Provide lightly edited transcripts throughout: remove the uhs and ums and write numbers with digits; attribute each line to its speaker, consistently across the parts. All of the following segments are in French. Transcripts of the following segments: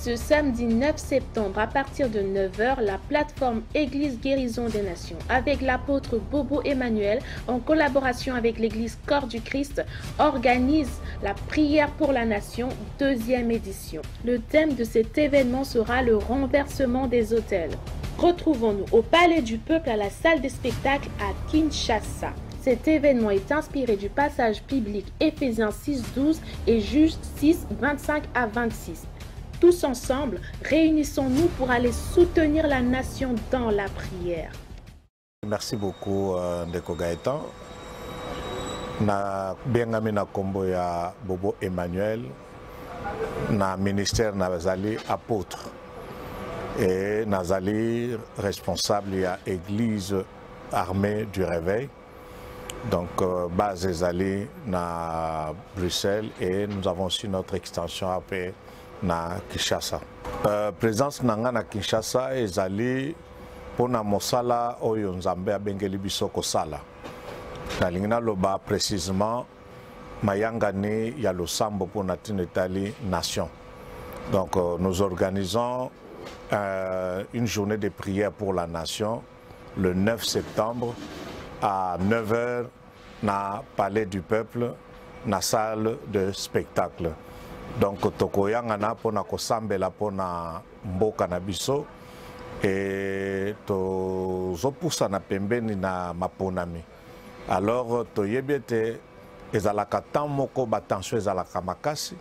Speaker 1: Ce samedi 9 septembre, à partir de 9h, la plateforme Église Guérison des Nations, avec l'apôtre Bobo Emmanuel, en collaboration avec l'Église Corps du Christ, organise la prière pour la nation, 2e édition. Le thème de cet événement sera le renversement des autels. Retrouvons-nous au Palais du Peuple à la salle des spectacles à Kinshasa. Cet événement est inspiré du passage biblique Éphésiens 6:12 et Juges 6:25 à 26. Tous ensemble, réunissons-nous pour aller soutenir la nation dans la prière.
Speaker 2: Merci beaucoup, Ndeko Gaëtan. Na biengami na kombo ya Bobo Emmanuel, na ministère nazali apôtre et nazali responsable ya Église armée du réveil. Donc, base Zali na Bruxelles et nous avons aussi notre extension AP na Kinshasa. Présence nanga na Kinshasa ezali pona mosala oyo nzambe abengeli biso kosala. Nalingina loba précisément mayangani ya losambo pona tinetali nation. Donc nous organisons une journée de prière pour la nation le 9 septembre à 9h na Palais du Peuple, na salle de spectacle. Donc tokoyanga na pona kosambela pona mboka na biso et tozopusa na pembeni na maponami. Alors toyebete ezalaka tan moko batension ezalaka makasi.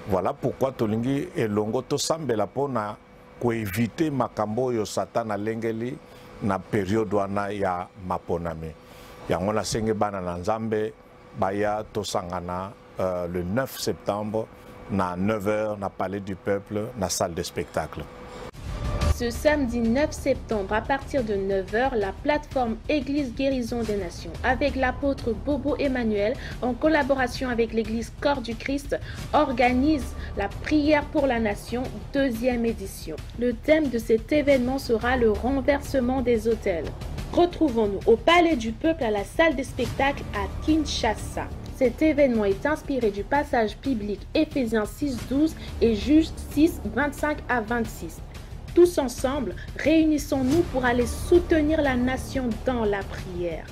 Speaker 2: Voilà pourquoi tolingi elongo tosambela pona ko éviter makambo yo Satan alengeli na période wana ya maponami. Yango na senge bana na Nzambe baya tosangana le 9 septembre na 9h na Palais du Peuple, na salle de spectacle.
Speaker 1: Ce samedi 9 septembre, à partir de 9h, la plateforme Église Guérison des Nations, avec l'apôtre Bobo Emmanuel, en collaboration avec l'Église Corps du Christ, organise la prière pour la nation, 2e édition. Le thème de cet événement sera le renversement des autels. Retrouvons-nous au Palais du Peuple à la salle des spectacles à Kinshasa. Cet événement est inspiré du passage biblique Éphésiens 6:12 et Juges 6:25 à 26. Tous ensemble, réunissons-nous pour aller soutenir la nation dans la prière.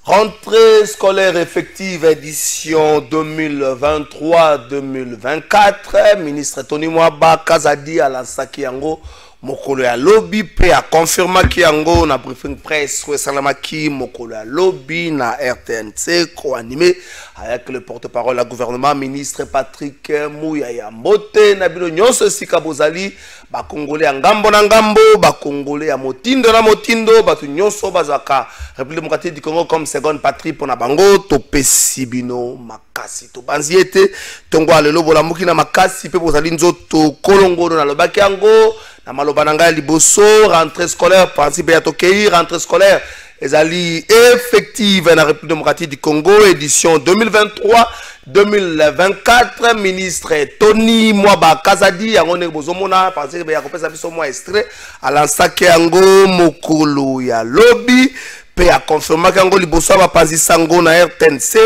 Speaker 3: Rentrée scolaire effective édition 2023-2024. Ministre Tony Mwaba Kazadi à la Sakiango. Mokolo ya lobby pe a confirma ki yango na briefing presse ou salamaki mokolo ya lobby na RTNC co-animé avec le porte-parole du gouvernement ministre Patrick Mouyaya Mbote na bino nyonso sika bozali ba congolais ya ngambo na ngambo ba congolais ya motindo na motindo batu nyonso bazaka République démocratique du Congo comme seconde patrie pona bango to pesi bino makasi to banziete tongo alelo bola muki na makasi pe bozali nzoto kolongono na lobaki yango na malobananga liboso rentrée scolaire principe ya tokei rentrée scolaire ezali effective na République démocratique du Congo édition 2023-2024 ministre Tony Mwaba Kazadi yango ne bozomona parce que ya kopesa biso mwa extrait alansaki yango mokolo ya lobby pe a confirmé qu'ango liboso ba panzisango na RTNC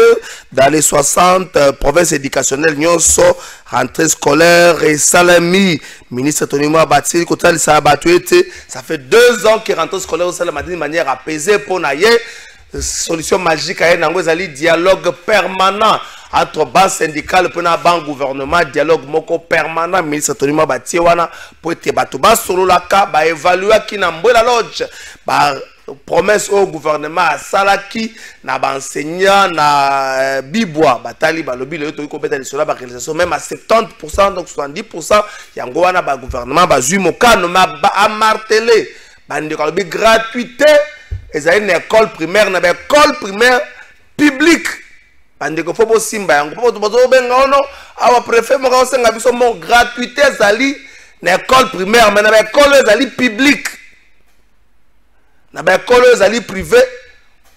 Speaker 3: dans les 60 provinces éducationnelles nyonso rentrée scolaire et salami ministre Tony Mwaba Batsili kotali sa batuete ça fait 2 ans que rentrée scolaire au salama d'une manière apaisée pour naye solution magique à nango ezali dialogue permanent entre bas syndical et ban gouvernement dialogue moko permanent ministre Tony Mwaba Batsili wana pour te bato ba solo la ka ba évaluer ki na mbola lodge ba promesse au gouvernement à Salaki na ba enseignant na bibwa batali balobi le to ko beta sur la réalisation même à 70% donc 70% yango wana ba gouvernement ba zui mokano ma ba martelé bande ko bi gratuité ezali une école primaire na ba école primaire publique bande ko fo bo simba yango po bozo benga ono awa préfet mo ka senga biso mo gratuité ezali na école primaire mais na ba école ezali publique na ba école ezali privé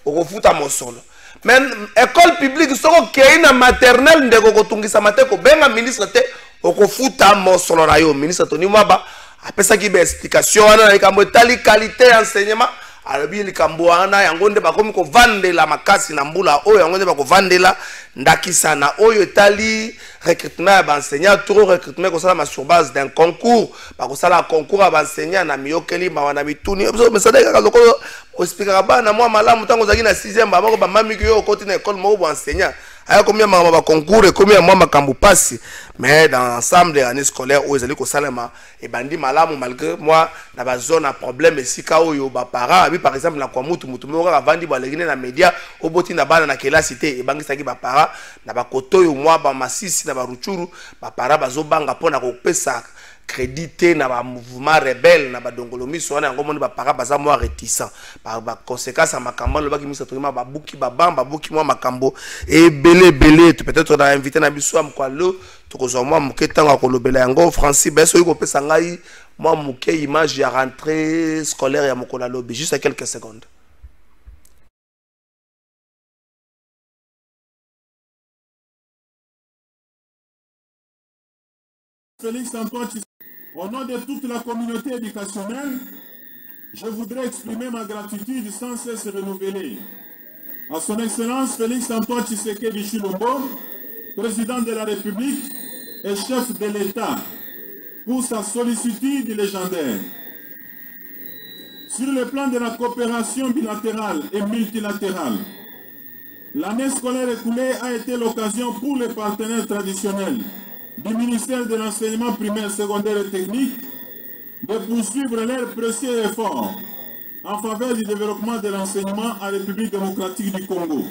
Speaker 3: okofuta mosolo. Mais école publique soko kei na maternelle ndeko kotungisa mateko benga ministre te okofuta mosolo na yo. Ministre Tony Mwaba apesa ki be explication wana na likambo etali qualité enseignement alobi likambo wana yango nde bakomi ko vandela makasi na mbula oyo yango nde bako vandela ndakisa na oyo etali recrutement ya enseignant trop recrutement ko sala ma sur base d'un concours bako sala concours ya enseignant na miyokeli mawana bituni so mesada kaka lokolo expliquer ba na mwa malamu tango zaki na 6e ba mako ba mami ki yo koti na école moko bo enseignant aya combien ba concours et combien mwa makambu passe mais dans l'ensemble des années scolaires où ezali ko salama et bandi malamu malgré moi na ba zone à problème esika oyo ba parents abi par exemple na kwa mutu moko ka vandi ba legine na media oboti na bana na kelasi te e bangi saki ba parents na ba kotoyo mwa ba masisi na ba ruchuru ba parents bazo banga pona ko pesa crédité na ba mouvement rebelle na ba dongolomi so na ngomoni ba parents baza mwa réticent ba conséquence à makambo le baki misa tokima ba buki ba bamba buki mwa makambo et belé peut-être on a invité na biso am kwa lo tokozwa mwa muke tanga ko lobela yango Francis beso yiko pesa ngai mwa muke image ya rentrée scolaire ya mokola lobi juste à quelques secondes.
Speaker 4: Félix Antoine, au nom de toute la communauté éducationnelle, je voudrais exprimer ma gratitude sans cesse renouvelée à son Excellence Félix Antoine Tshisekedi Tshilombo, président de la République et chef de l'État, pour sa sollicitude légendaire. Sur le plan de la coopération bilatérale et multilatérale, l'année scolaire écoulée a été l'occasion pour les partenaires traditionnels du ministère de l'enseignement primaire, secondaire et technique de poursuivre leurs précieux efforts en faveur du développement de l'enseignement en République démocratique du Congo.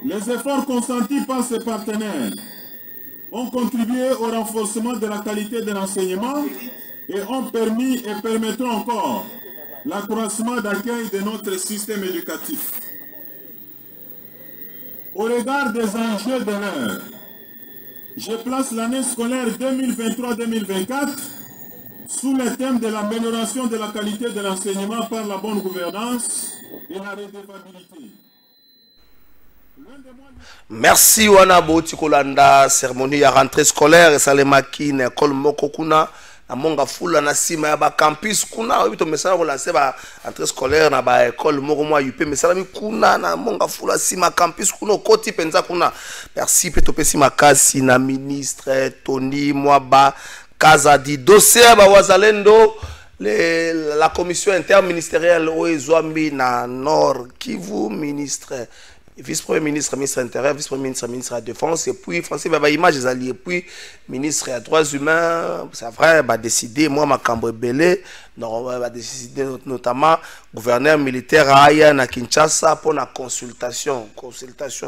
Speaker 4: Les efforts consentis par ces partenaires ont contribué au renforcement de la qualité de l'enseignement et ont permis et permettront encore l'accroissement d'accueil de notre système éducatif. Au regard des enjeux de l'heure, je place l'année scolaire 2023-2024 sous le thème de l'amélioration de la qualité de l'enseignement par la bonne gouvernance et la redevabilité.
Speaker 3: Merci wana boti kolanda cérémonie ya rentrée scolaire et salemaki na école moko kuna na monga fula na sima ya ba campus kuna obito mesala ko lancer ba rentrée scolaire na ba école moko mwa UP mesala mi kuna na monga fula sima campus kuna koti penza kuna. Merci pe topesi makasi na ministre Tony Mwaba Kazadi dossier ba wazalendo la commission interministérielle oezwambi na Nord Kivu ministre vice-premier ministre, ministre intérieur, vice-premier ministre, ministre de la défense, et puis français, bah, image des alliés, et puis ministre des droits humains, c'est vrai, bah, décider, moi, ma cambre belé, bah, décider notamment gouverneur militaire à Aya, na Kinshasa, pour la consultation,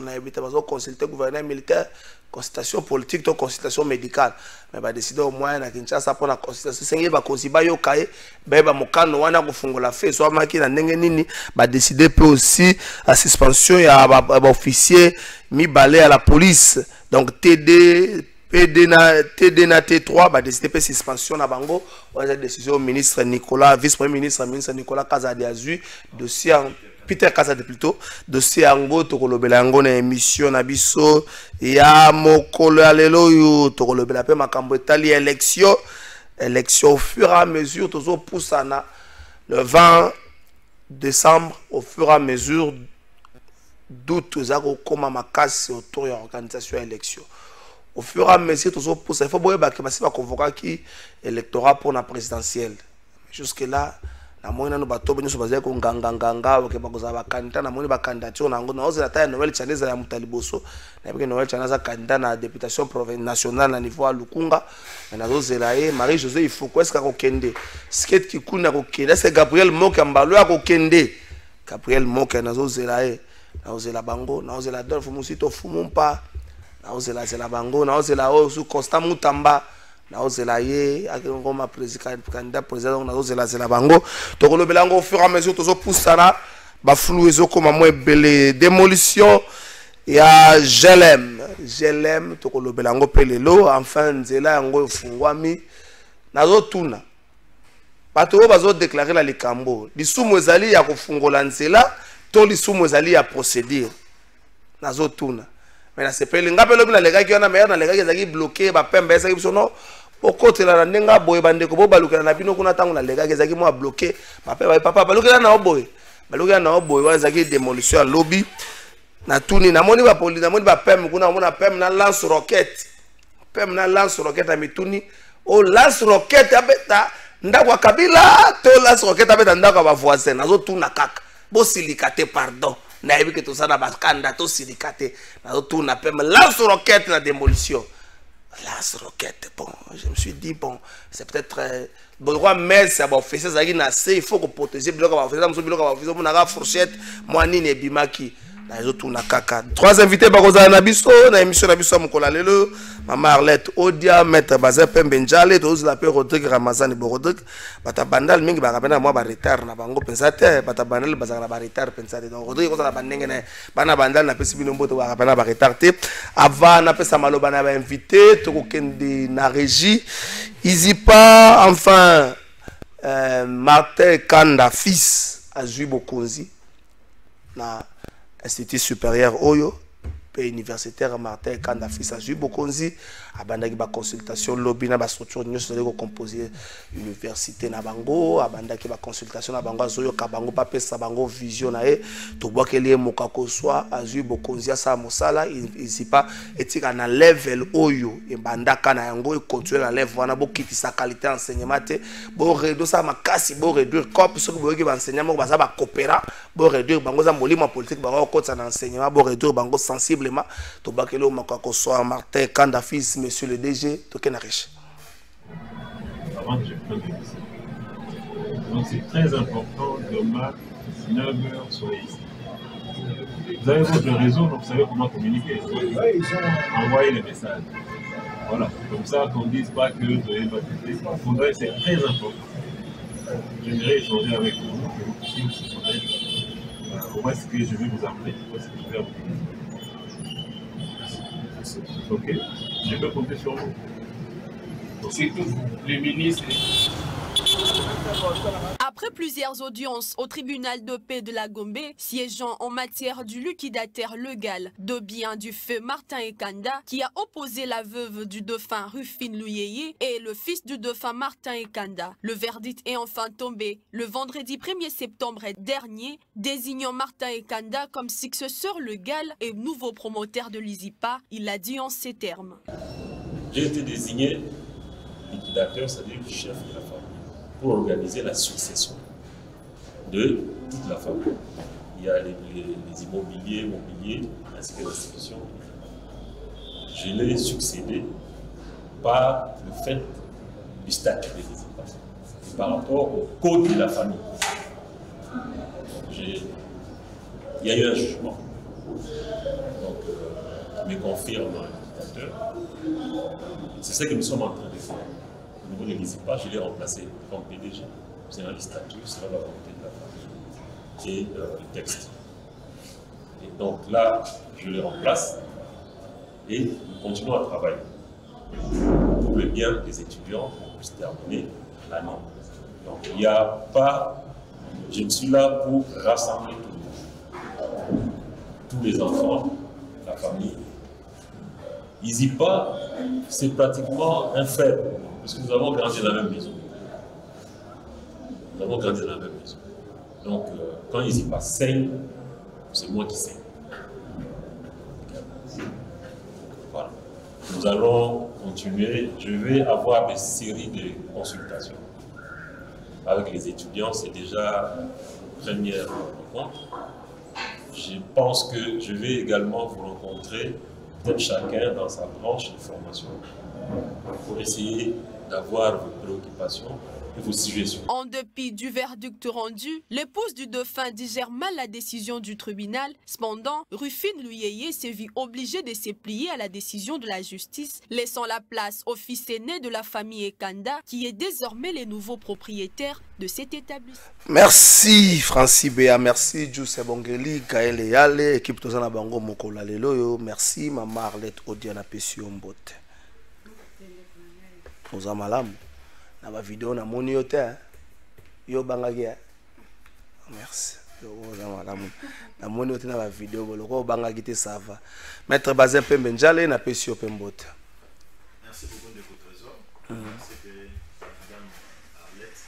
Speaker 3: na éviter, parce que consulter gouverneur militaire, consultation politique, donc consultation médicale. Mais bah décider au moins na Kinshasa pour la consultation. C'est bah konsiba yo kaye, bah mokano wana kufungola fait, soit maki na ndenge nini, bah décider peut aussi la suspension ya bah officier mi balé à la police. Donc TD na T3 bah décider peut suspension na bango. On a décision au ministre Nicolas, vice-premier ministre, ministre Nicolas Kazadi Azui, dossier Peter Kazadi plutôt dossier ango tokolobela yango na émission na biso ya mokolo ya lelo yo tokolobela pe makambo etali élection au fur et à mesure tozo poussana le 20 décembre au fur et à mesure doute zako koma makasi autour ya organisation ya élection au fur et à mesure tozo poussa il faut boyeba ke basi ba convoquer qui électorat pour la présidentielle jusque là na moni nanu batobe nyoso bazali ko nganganganga oke bakoza ba candidat na moni ba candidature na ngo na ozela ta Noël Chaneza ya Mutaliboso na beke Noël Chaneza candidat na députation provinciale nationale na niveau à Lukunga na ozela ye Marie José il faut quoi est-ce ko kende skate ki kuna ko kende c'est Gabriel Moka mbalo ya ko kende Gabriel Moka na ozela ye na ozela bango na ozela Adolphe Musito Fumumpa na ozela zela bango na ozela o su Constant Mutamba na ozela ye akengoma candidat président na ozela zela bango tokolobela ngo au fur et à mesure tozo poussana ba flou ezokoma mo ebele démolition ya GLM tokolobela ngo pelelo enfin nzela yango efungwami nazo tuna bato oyo bazodeklare na likambo lisumu ezali ya kofungola nzela to lisumu ezali ya procédure nazotuna mais nasepeli nga mpe lobi nalekaki wana meilleur nalekaki ezalaki bloqué bapembe ezalaki biso no okotela na ndenge aboye bandeko bo balukela na bino kuna ntango nalekaki ezalaki mwa bloqué bape papa balukela na oboye wana ezalaki démolition ya lobi natuni namoni bapoli namoni bapembe kuna namona pembe na lance roquette ya mituni o lance roquette abeta ndako ya Kabila to lance roquette abeta ndako ya bavoisin nazotuna kaka bosilika te pardon nayebi ke tosala bakanda tosilika te nazotuna pembe lance roquette na démolition lance roquette bon je me suis dit bon c'est peut-être bon roi mais ça va faire ça il faut que protéger biloko ba faire ça biloko ba faire ça na fourchette moi nini ebimaki nazotuna kaka trois invités bakozala na biso na émission na biso mokola lelo mama Arlette Odia maître Bazin Pembe Njale tozila pe Rodrigue Ramazani bo Rodrigue bata bandal mingi bakapena moi ba retard na bango pensa te bata bandal bazala ba retard pensa te donc Rodrigue kozala bandenge na bana bandal na pesi bino mboto bakapena ba retard te avant na pesa maloba na ba invité tokokende na régie Izipa enfin Martin Kanda fils azui bokonzi na Institut supérieur Oyo, pays universitaire Martin Kanda fils azui bokonzi abandaki ba consultation lobby na ba structure nyonso de composer université na bango abandaki ba consultation na bango azoyo ka bango pa pesa bango vision na e to bwakeli mokako swa azui bokonzi asa mosala Izipa etika na level Oyo e bandaka na yango e continuer na level wana bokiti sa qualité enseignement te bo réduire sa makasi bo réduire corps so bo ki ba enseignement ba za ba coopéra bo réduire bango za molimo politique bango kotsa na enseignement bo réduire bango sensiblement to bwakeli mokako swa Martin Kanda fils monsieur le DG, Token Riche.
Speaker 4: Avant que je prenne les décisions. Donc c'est très important, demain, 9h, soyez ici. Vous avez votre réseau, donc vous savez comment communiquer. Envoyez les messages. Voilà, comme ça qu'on ne dise pas que vous avez pas. C'est très important. J'aimerais échanger avec vous, que vous puissiez aussi connaître où est-ce que je vais vous amener, où est-ce que je vais vous amener. Ok, je peux compter sur vous. Surtout vous, les ministres.
Speaker 5: Après plusieurs audiences au tribunal de paix de la Gombe, siégeant en matière du liquidataire légal de biens du feu Martin Ekanda, qui a opposé la veuve du dauphin Rufine Luyeye et le fils du dauphin Martin Ekanda. Le verdict est enfin tombé le vendredi 1er septembre dernier, désignant Martin Ekanda comme successeur légal et nouveau promoteur de l'IZIPA. Il l'a dit en ces termes.
Speaker 6: J'ai été désigné liquidateur, c'est-à-dire chef de la famille, pour organiser la succession de toute la famille. Il y a les immobiliers, ainsi que l'institution. Je l'ai succédé par le fait du statut des IZIPA, par rapport au code de la famille. Il y a eu un jugement, donc qui me confirme l'indicateur. C'est ce que nous sommes en train de faire. Au niveau de l'IZIPA, je l'ai remplacé comme PDG. C'est un statut, c'est la volonté de la famille et le texte. Et donc là, je les remplace et nous continuons à travailler pour le bien des étudiants pour qu'on puisse terminer l'année. Donc il n'y a pas, je suis là pour rassembler tout le monde, tous les enfants, la famille. IZIPA, c'est pratiquement un fait, parce que nous avons grandi dans la même maison. Nous avons grandi dans la même maison. Donc, quand IZIPA saigne, c'est moi qui saigne. Voilà. Nous allons continuer. Je vais avoir des séries de consultations avec les étudiants. C'est déjà une première rencontre. Je pense que je vais également vous rencontrer, peut-être chacun dans sa branche de formation, pour essayer d'avoir vos préoccupations et vos suggestions.
Speaker 5: En dépit du verdict rendu, l'épouse du dauphin digère mal la décision du tribunal. Cependant, Rufine Luyeye s'est vue obligée de se plier à la décision de la justice, laissant la place au fils aîné de la famille Ekanda, qui est désormais les nouveaux propriétaires de cet établissement.
Speaker 3: Merci Francis Béa, merci Jose Bongeli, Gaël Yale, équipe Tozana Bango Mokola Leloyo, merci Maman Arlette Odiana Pession Mbote. Nous avons malam. Na ba vidéo na moni yote Yo bangaki. Merci. Na moni otina ba vidéo boloko bangaki te ça va. Maître Bazin Pembe Njale na pesi opembote.
Speaker 7: Merci beaucoup de votre trésor. Merci que madame Arlette.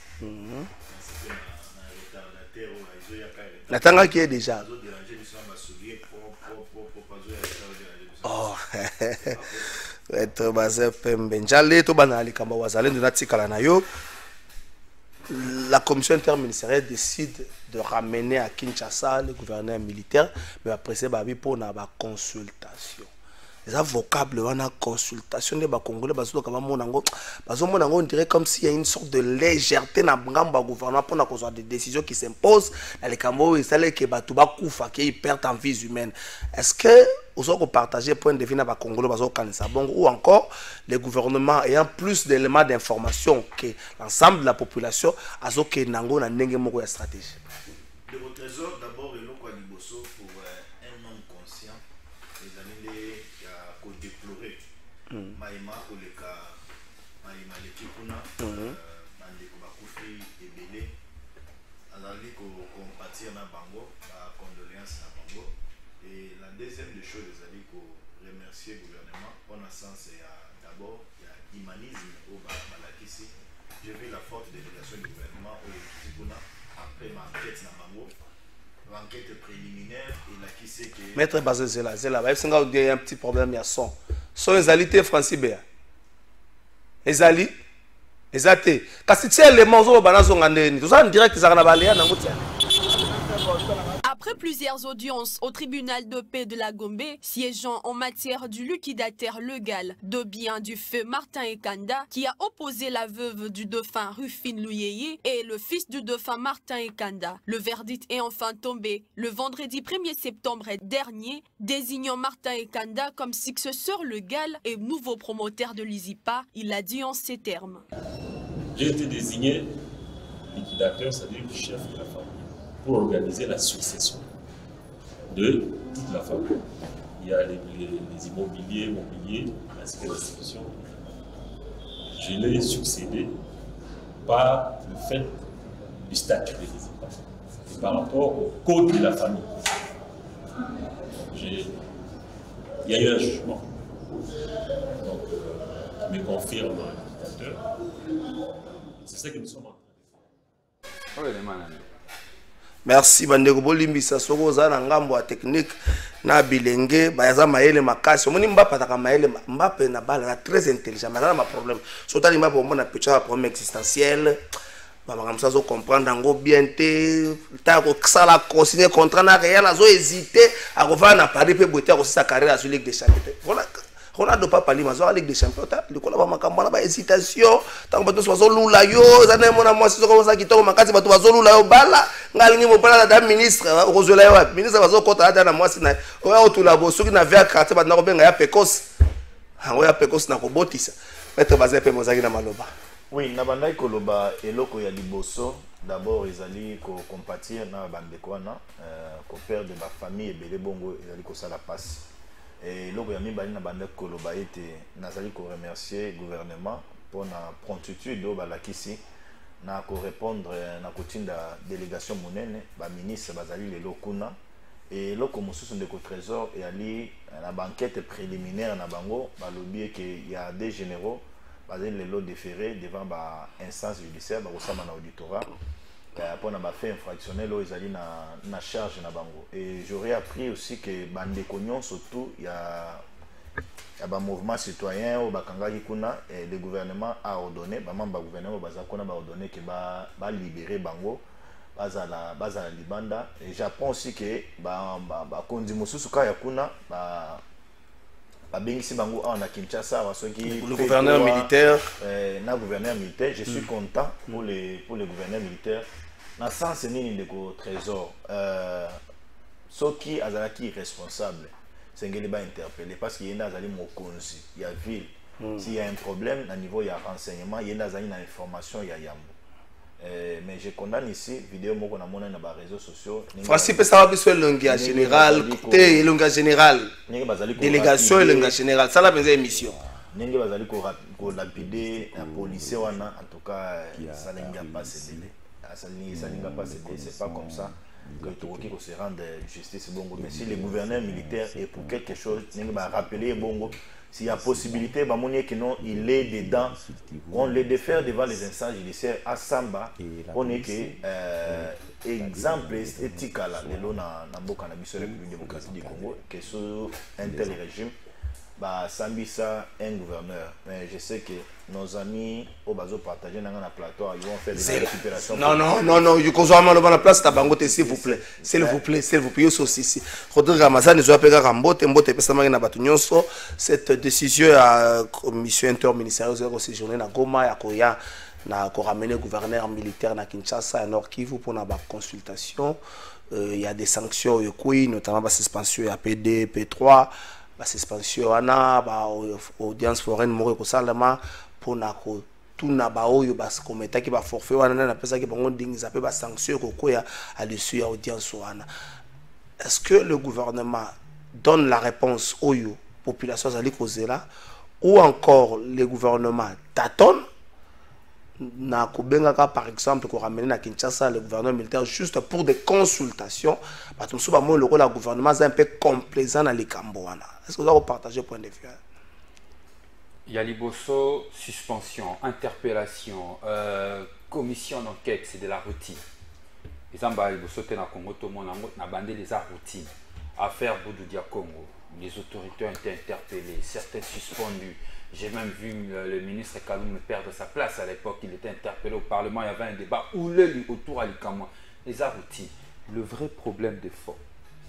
Speaker 3: Natanga qui est déjà. Oh, Maître Bazin Pembe Njale to bana likamba wazale ndo natikala na yo. La commission interministérielle décide de ramener à Kinshasa le gouverneur militaire, mais après ça, il pour une consultation. Les vocables, on a consultation des Congolais, on dirait comme s'il y a une sorte de légèreté dans le gouvernement pour avoir des décisions qui s'imposent dans les Cameroun, et celles qui perdent en vie humaine. Est-ce que vous avez partagé point de vue dans les Congolais ou encore le gouvernement ayant plus d'éléments d'information que l'ensemble de la population a une stratégie?
Speaker 7: De votre trésor, d'abord, il y a pour un homme conscient, les années à déplorer. Maïma, Oleka, Maïma, Lekipuna, Mandeko Bakoufi et Belé, Azali compatir na Bango, condoléances na Bango. Et la deuxième des choses, Azali remercier le gouvernement. En un sens, d'abord, il y a humanisme au Balakisi. J'ai vu la forte délégation du gouvernement au Kipuna après ma enquête na Bango. L'enquête préliminaire et là qui sait que
Speaker 3: Maître Bazin Zela, il y a un petit problème, il y a son. Son égalité Francis Béa. Ezali, Ezate. Quand tu es les manteaux, tout ça en direct, ça va aller.
Speaker 5: Après plusieurs audiences au tribunal de paix de la Gombe, siégeant en matière du liquidataire légal de biens du feu Martin Ekanda, qui a opposé la veuve du dauphin Rufine Luyeye et le fils du dauphin Martin Ekanda. Le verdict est enfin tombé le vendredi 1er septembre dernier, désignant Martin Ekanda comme successeur légal et nouveau promoteur de l'ISIPA. Il a dit en ces termes.
Speaker 6: J'ai été désigné liquidateur, c'est-à-dire le chef de la famille, pour organiser la succession de toute la famille. Il y a les immobiliers, ainsi que l'institution. Je l'ai succédé par le fait du statut des ISIPA, par rapport au code de la famille. Il y a eu un jugement. Donc, qui me confirme le dictateur. C'est ça que nous sommes en train de faire.
Speaker 3: Merci bandeko bolimbisa soko za na ngambo ya technique na bilenge baza maele makasi omoni Mbappé ataka maele Mbappé na balle na très intelligent mais na ma problème sotali Mbappé on a petit problème existentiel ba makamsa zo comprendre ngo bien te ta ko sala consigner contrat na rien azo hésiter à revenir na Paris pe boiter aussi sa carrière sur Ligue des Champions. Voilà Ronaldo papa li mazo Ligue des Champions ta likola ba makambo na ba hésitation tango bato bazo lula yo zana mona mwasi zo ko za kitoko makati bato bazo lula yo bala ngalingi mopala da ministre ozola yo ministre bazo kota da na mwasi na oya otula bosoki na via carte ba na ko benga ya pekos hango ya pekos na ko botisa Maître Bazin pe mozaki na maloba.
Speaker 7: Oui, na bandai koloba eloko ya liboso d'abord ezali ko compatir na bandeko wana ko père de ma famille ebele bongo ezali ko sala passe. Et loko ya mibali na bandeko koloba ete nazali ko remercier gouvernement pour na promptitude do balakisi na ko répondre na kotinda délégation monene ba ministre bazali lelo kuna et loko mosusu ndeko trésor et ali na banquette préliminaire na bango balobi que y a des généraux bazali lelo déféré devant ba instance judiciaire ba kosama na auditorat pour na ba fait infractionnel ezali na charge na bango. Et j'aurais appris aussi que bandeko nyonso surtout il y a ba mouvement citoyen au bakangaki kuna et le gouvernement a ordonné ba membre gouvernement bazakona ba ordonné que ba libérer bango bazala libanda. Et j'apprends aussi que ba kondi mosusu ka ya kuna ba bengisi bango en Kinshasa wasoki
Speaker 3: le gouverneur militaire
Speaker 7: na gouverneur militaire. Je suis content pour les gouverneurs militaires na sens nini ndeko trésor soki azalaki responsable sengeli ba interpeller parce qu'il y a azali mokonzi ya ville s'il y a un problème na niveau ya renseignement il y a azali na information ya yambo. Mais je condamne ici vidéo moko na mona na ba réseaux sociaux
Speaker 3: Francis pe ça va biso longia général côté longia général délégation longia général ça la benza émission
Speaker 7: nenge bazali ko lapider un policier wana en tout cas ça n'engage pas cédé ça n'a pas c'est pas comme ça que Toki se rende justice bongo. Mais si les gouverneurs militaires est pour quelque chose, il va rappeler bongo. S'il y a possibilité, il est dedans. On les défère devant les instances judiciaires à Samba. On est que exemple éthique là, les lois dans le cannabis République démocratique du Congo, que sur un tel régime, bah Sambisa un gouverneur. Mais je sais que nos amis au bazo partagé dans un plateau, ils vont faire des récupérations.
Speaker 3: Non, je consomme à la place tabangote s'il vous plaît. S'il vous plaît, aussi. Rodrigue Ramazan, nous avons Rambote, Mbote, Pessamari na Batunyonso. Cette décision à commission interministérielle de séjourner na Goma, à Koya, na ramener gouverneur militaire na Kinshasa, à Nord Kivu pour la consultation. Il y a des sanctions, notamment la suspension à PD, P3. La suspension ana ba audience foraine moko ko salama pona ko tuna ba oyo bas kometa ki ba forfait wana na pesa ki bango ndingi pe ba sanction ko koya à l'issue ya audience wana. Est-ce que le gouvernement donne la réponse oyo population zali kozela ou encore le gouvernement tâtonne na kobengaka par exemple ko ramener na Kinshasa le gouvernement militaire juste pour des consultations parce que souvent le rôle du gouvernement est un peu complaisant dans les Camboana. Est-ce que vous avez partagé point de vue?
Speaker 8: Il y a Liboso, suspension, interpellation, commission d'enquête, c'est de la routine. Les Zamba Liboso te na Congo tout le monde na bandé les routine. Affaire Boudou Dia Congo, les autorités ont été interpellées, certains suspendus. J'ai même vu le ministre Kaloum perdre sa place à l'époque. Il était interpellé au Parlement. Il y avait un débat autour à l'Ikamwa. Les routine. Le vrai problème de fond,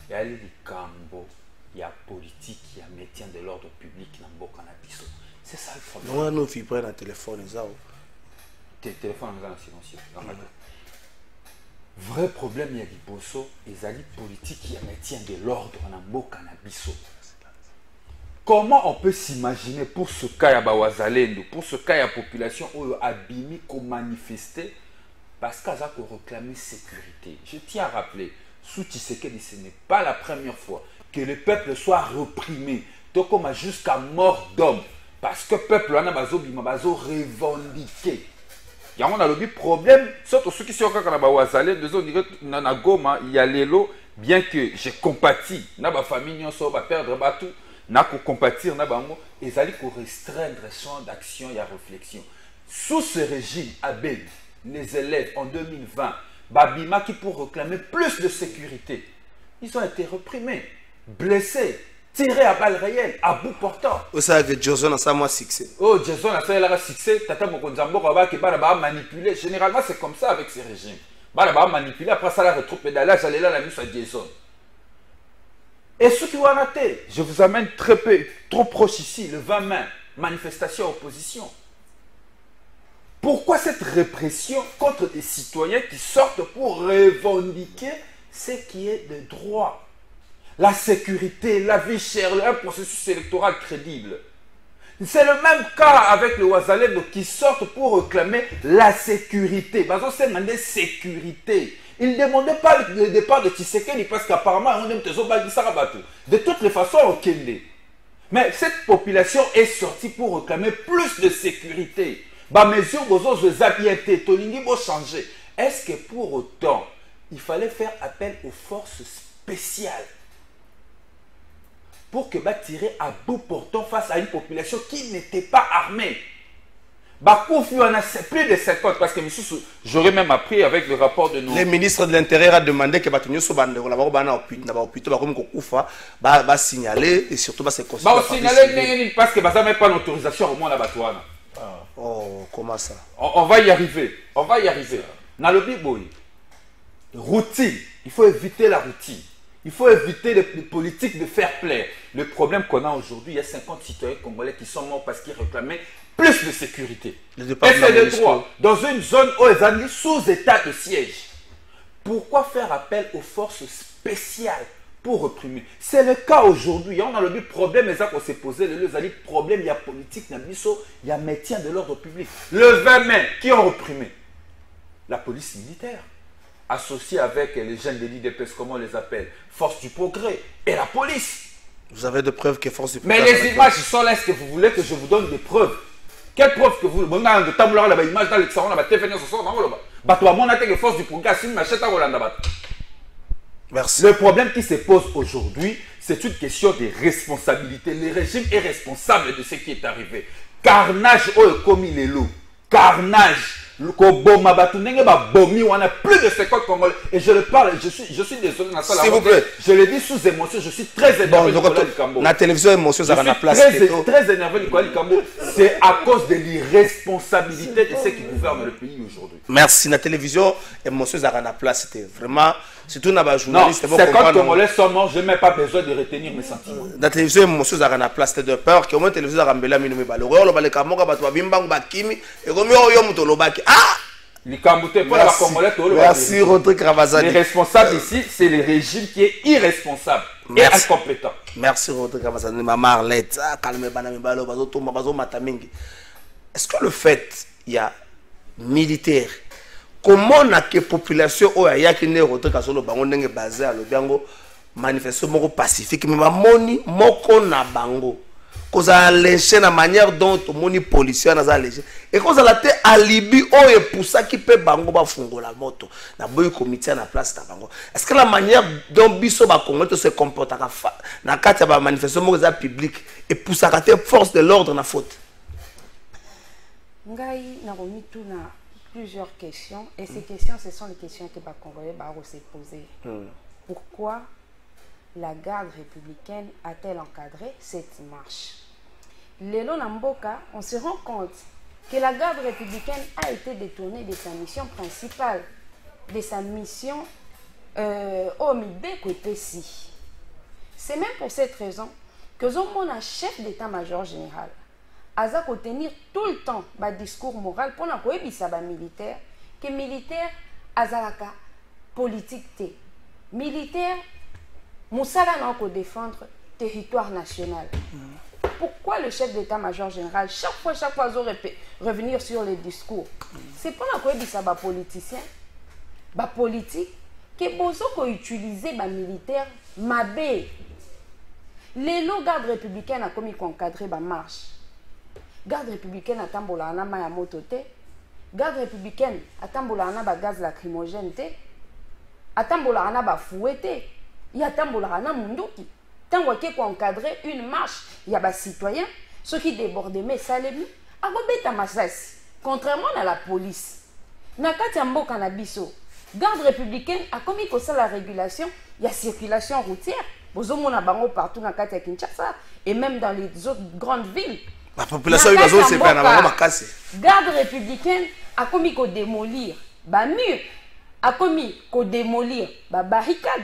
Speaker 8: il y a l'Ikambo, il y a politique, il y a maintien de l'ordre public dans le cannabis. C'est ça le problème.
Speaker 3: Non, nous vibrons dans le téléphone.
Speaker 8: Tes téléphones sont silencieux. Vrai problème, il y a des bossos, il y a des politiques, il y a maintien de l'ordre dans le cannabis. Comment on peut s'imaginer pour ce cas à Bawazalendo, pour ce cas à la population où abîmé qu'on manifester parce qu'à ça qu'on réclamait sécurité. Je tiens à rappeler, sous Tshisekedi, ce n'est pas la première fois que le peuple soit reprimé, donc on a jusqu'à mort d'homme, parce que le peuple a revendiqué. Il y a un problème, surtout ceux qui sont au Bawazalendo, dans Goma, il y a les lots, bien que j'ai compati, dans ma famille, on va perdre tout. Na ko compatir na bango ezali ko restreindre champ d'action et à réflexion. Sous ce régime Abel, les élèves en 2020 babima qui pour réclamer plus de sécurité, ils ont été reprimés, blessés, tirés à balles réelles, à bout portant.
Speaker 3: Vous savez que Jason a ça moi succès.
Speaker 8: Oh, Jason a ça là succès, tata mokonzambo ba ke ba manipuler. Généralement c'est comme ça avec ces régimes. Ba manipuler après ça la retrouve pédalage, j'allais là la mise à Jason. Et ceux qui ont raté, je vous amène trop proche ici, le 20 mai, manifestation opposition. Pourquoi cette répression contre des citoyens qui sortent pour revendiquer ce qui est de droit? La sécurité, la vie chère, un processus électoral crédible. C'est le même cas avec les Ouazalendo qui sortent pour réclamer la sécurité. C'est demandé sécurité. Il ne demandait pas le départ de Tshisekedi parce qu'apparemment, on aime de toutes les façons, on kende. Mais cette population est sortie pour réclamer plus de sécurité. Mesure changer. Est-ce que pour autant, il fallait faire appel aux forces spéciales pour que tirer à bout portant face à une population qui n'était pas armée? C'est plus de 50 parce que j'aurais même appris avec le rapport de nos...
Speaker 3: Le ministre de l'Intérieur a demandé que Batunyo va signaler et surtout se
Speaker 8: considérer. Signaler parce que ça n'a pas l'autorisation au moins la Batouana.
Speaker 3: Oh, comment ça?
Speaker 8: On va y arriver. On va y arriver. Dans le Biboy, routine. Il faut éviter la routine. Il faut éviter les politiques de fair play. Le problème qu'on a aujourd'hui, il y a 50 citoyens congolais qui sont morts parce qu'ils réclamaient plus de sécurité. Et c'est le droit. Dans une zone où ils sont sous état de siège. Pourquoi faire appel aux forces spéciales pour réprimer? C'est le cas aujourd'hui. On a le problème, mais ça qu'on s'est posé, le problème, il y a politique, il y a maintien de l'ordre public. Le 20 mai, qui ont reprimé? La police militaire. Associée avec les jeunes de l'IDPS, comment on les appelle? Force du progrès. Et la police.
Speaker 3: Vous avez des preuves que force du progrès.
Speaker 8: Mais les images sont là. Est-ce que vous voulez que je vous donne des preuves? Quelle preuve que vous, bon, de taboular la image dans l'extérieur, on a fait venir ce soir, non, bateau à mon attaque force du progrès, si machette à Rolanda.
Speaker 3: Merci.
Speaker 8: Le problème qui se pose aujourd'hui, c'est une question de responsabilité. Le régime est responsable de ce qui est arrivé. Carnage au commis les lots. Carnage. On a plus de 50 Congolais. Et je le parle, je suis désolé.
Speaker 3: S'il vous plaît.
Speaker 8: Je le dis sous émotion, je suis très énervé.
Speaker 3: La télévision émotion, ça va la place.
Speaker 8: Très énervé Nicolas Likambo. C'est à cause de l'irresponsabilité de ceux qui gouvernent le pays aujourd'hui.
Speaker 3: Merci. La télévision émotion, ça va la place. C'était vraiment, surtout dans les journalistes.
Speaker 8: Non, 50 Congolais sont morts, je n'ai même pas besoin de retenir mes sentiments.
Speaker 3: La télévision émotion, ça va la place. C'était de peur que moi, la télévision, ça va la place. Ah! Merci Rodrigue Ravazani.
Speaker 8: Les responsables ici, c'est le régime qui est irresponsable et incompétent.
Speaker 3: Merci Rodrigue Ravazani. Maman Arlette, est-ce que le fait il y a militaire, comment on a que population ou ya qui ne Rodrigue Ravazani bango ndenge basé à l'obiango manifestation pacifique mais moni moko na bango cause à lyncher la manière dont moni policier na za lyncher et cause à la té alibi o et pour ça qui peut bango ba fungo la moto na boy comité na place ta bango est-ce que la manière dont biso ba Congolais se comporte na kati ba manifestation za public et pour ça ka force de l'ordre na faute
Speaker 9: ngai na remis tout na plusieurs questions et ces questions ce sont les questions que ba Congolais ba se poser. Pourquoi la garde républicaine a-t-elle encadré cette marche? Lelo Namboka, on se rend compte que la garde républicaine a été détournée de sa mission principale, de sa mission au Mibeko et Pessi. C'est même pour cette raison que mon chef d'état-major général a tenir tout le temps un discours moral pour que militaire, que militaire azalaka politique te. Militaire Moussala n'a qu'à défendre le territoire national. Pourquoi le chef d'état-major général, chaque fois, revenir sur les discours? C'est pour la quoi ça va politicien, va politique, que bozo ko utiliser ba militaire mabé. Les gardes républicains a commis encadrer ba marche. Garde républicaine a tambola na maya motote. Garde républicaine a tambola na ba gaz lacrymogène te. A tambola na ba fouetté. Il y a tambola munduki. Tant qu'on encadrer une marche, il y a des citoyens, ceux qui débordent, mais ça les mis. Contrairement à la police, Nakatiambo Kanabiso, garde républicaine a commis que ça la régulation, il y a circulation routière. Bozomona bango partout dans Katia Kinshasa et même dans les autres grandes villes.
Speaker 3: La population est basée c'est pas na cassé.
Speaker 9: Garde républicaine a commis que démolir, ba mur, a commis que démolir, ba barricade.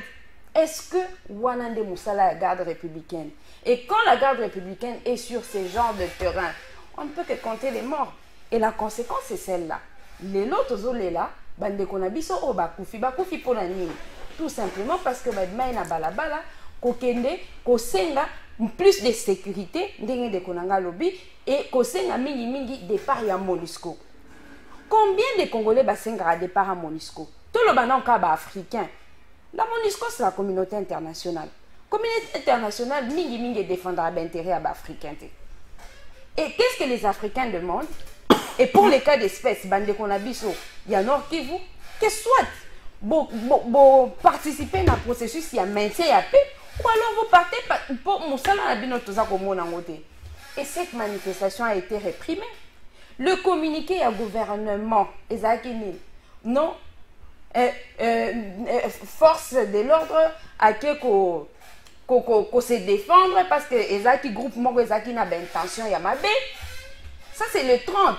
Speaker 9: Est-ce que Wanande Moussala est garde républicaine? Et quand la garde républicaine est sur ce genre de terrain, on ne peut que compter les morts. Et la conséquence c'est celle-là. Les lots là, bande konabiso o bakufi pour la nuit. Tout simplement parce que badmaina balabala, kokende, kosenga plus de sécurité, ndenge de konanga lobby et kosenga mingi départ ya MONUSCO. Combien de Congolais basenga à départ à MONUSCO? Tout le banan kaba africain. La MONUSCO, c'est la communauté internationale. La communauté internationale, mingi défendra l'intérêt africain. Et qu'est-ce que les Africains demandent? Et pour les cas d'espèce, bande konabiso, il y a Nord Kivu, que soit vous participez dans le processus, il y a maintien et paix, ou alors vous partez pour Moussala et cette manifestation a été réprimée. Le communiqué au gouvernement, non, force de l'ordre à que se défendre parce que Ezaki groupement Ezaki n'a pas intention Yamabe. Ça c'est le 30.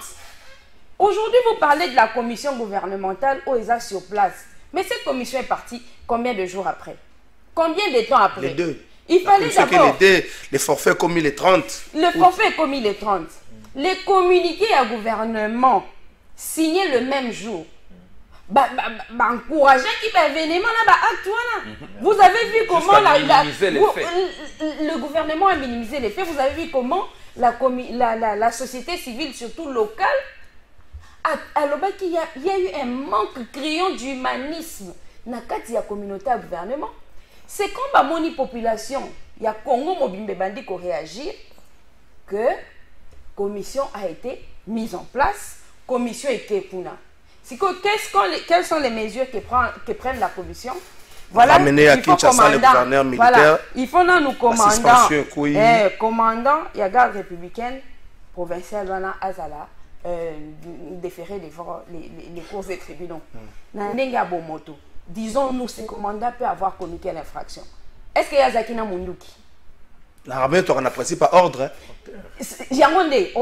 Speaker 9: Aujourd'hui vous parlez de la commission gouvernementale où Ezaki sur place. Mais cette commission est partie combien de jours après? Combien de temps après?
Speaker 3: Les deux.
Speaker 9: Il fallait d'abord
Speaker 3: les forfaits commis les 30.
Speaker 9: Le forfait commis les 30. Les communiqués à gouvernement signés le même jour. Encourager qui va venir vous avez vu comment le gouvernement a minimisé les faits. Vous avez vu comment la société civile, surtout locale, à l'obéki il y a eu un manque criant d'humanisme dans la communauté à gouvernement. C'est quand la population, il y a Congo Mobimbe Bandi qui réagit que commission a été mise en place. Commission était Puna. Quelles sont les mesures que prennent la commission? Voilà,
Speaker 3: amener à Kinshasa le gouverneur militaire.
Speaker 9: Voilà, il faut nous commandant, il y a garde républicaine provinciale, Azala, déféré devant les cours des tribunaux. Disons-nous, ce commandant peut avoir commis quelle infraction? Est-ce qu'il y a Zakina Munduki?
Speaker 3: L'armée, tu as un principe à ordre.
Speaker 9: Jamondé,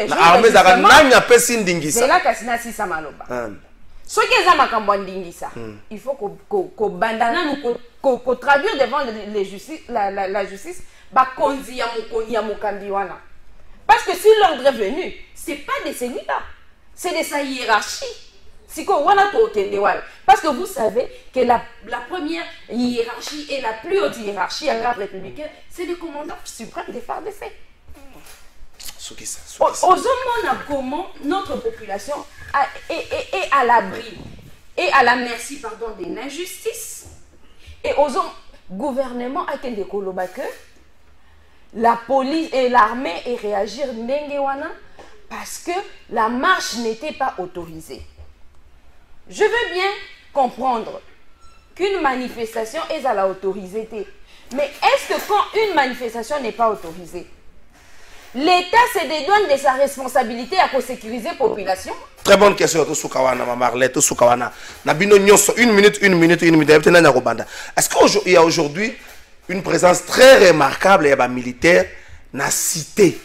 Speaker 3: l'armée, ça a pas si ndingisa.
Speaker 9: C'est là que c'est ça maloba. Ce qui est à ndingisa, il faut qu'on bandana qu'on traduire devant la justice, bah konzi ya mukambiwana. Parce que si l'ordre est venu, c'est pas de celui-là, c'est de sa hiérarchie. Parce que vous savez que la première hiérarchie et la plus haute hiérarchie à la garde républicaine, c'est le commandant suprême des FARDC. Aux hommes, comment notre population est à l'abri et à la merci de l'injustice. Et aux hommes, gouvernement a des que la police et l'armée et réagir n'engewana parce que la marche n'était pas autorisée. Je veux bien comprendre qu'une manifestation est à la autorisée. Mais est-ce que quand une manifestation n'est pas autorisée, l'État se dédouane de sa responsabilité à sécuriser la population?
Speaker 3: Très bonne question. Est-ce qu'il y a aujourd'hui une présence très remarquable et militaire dans la cité?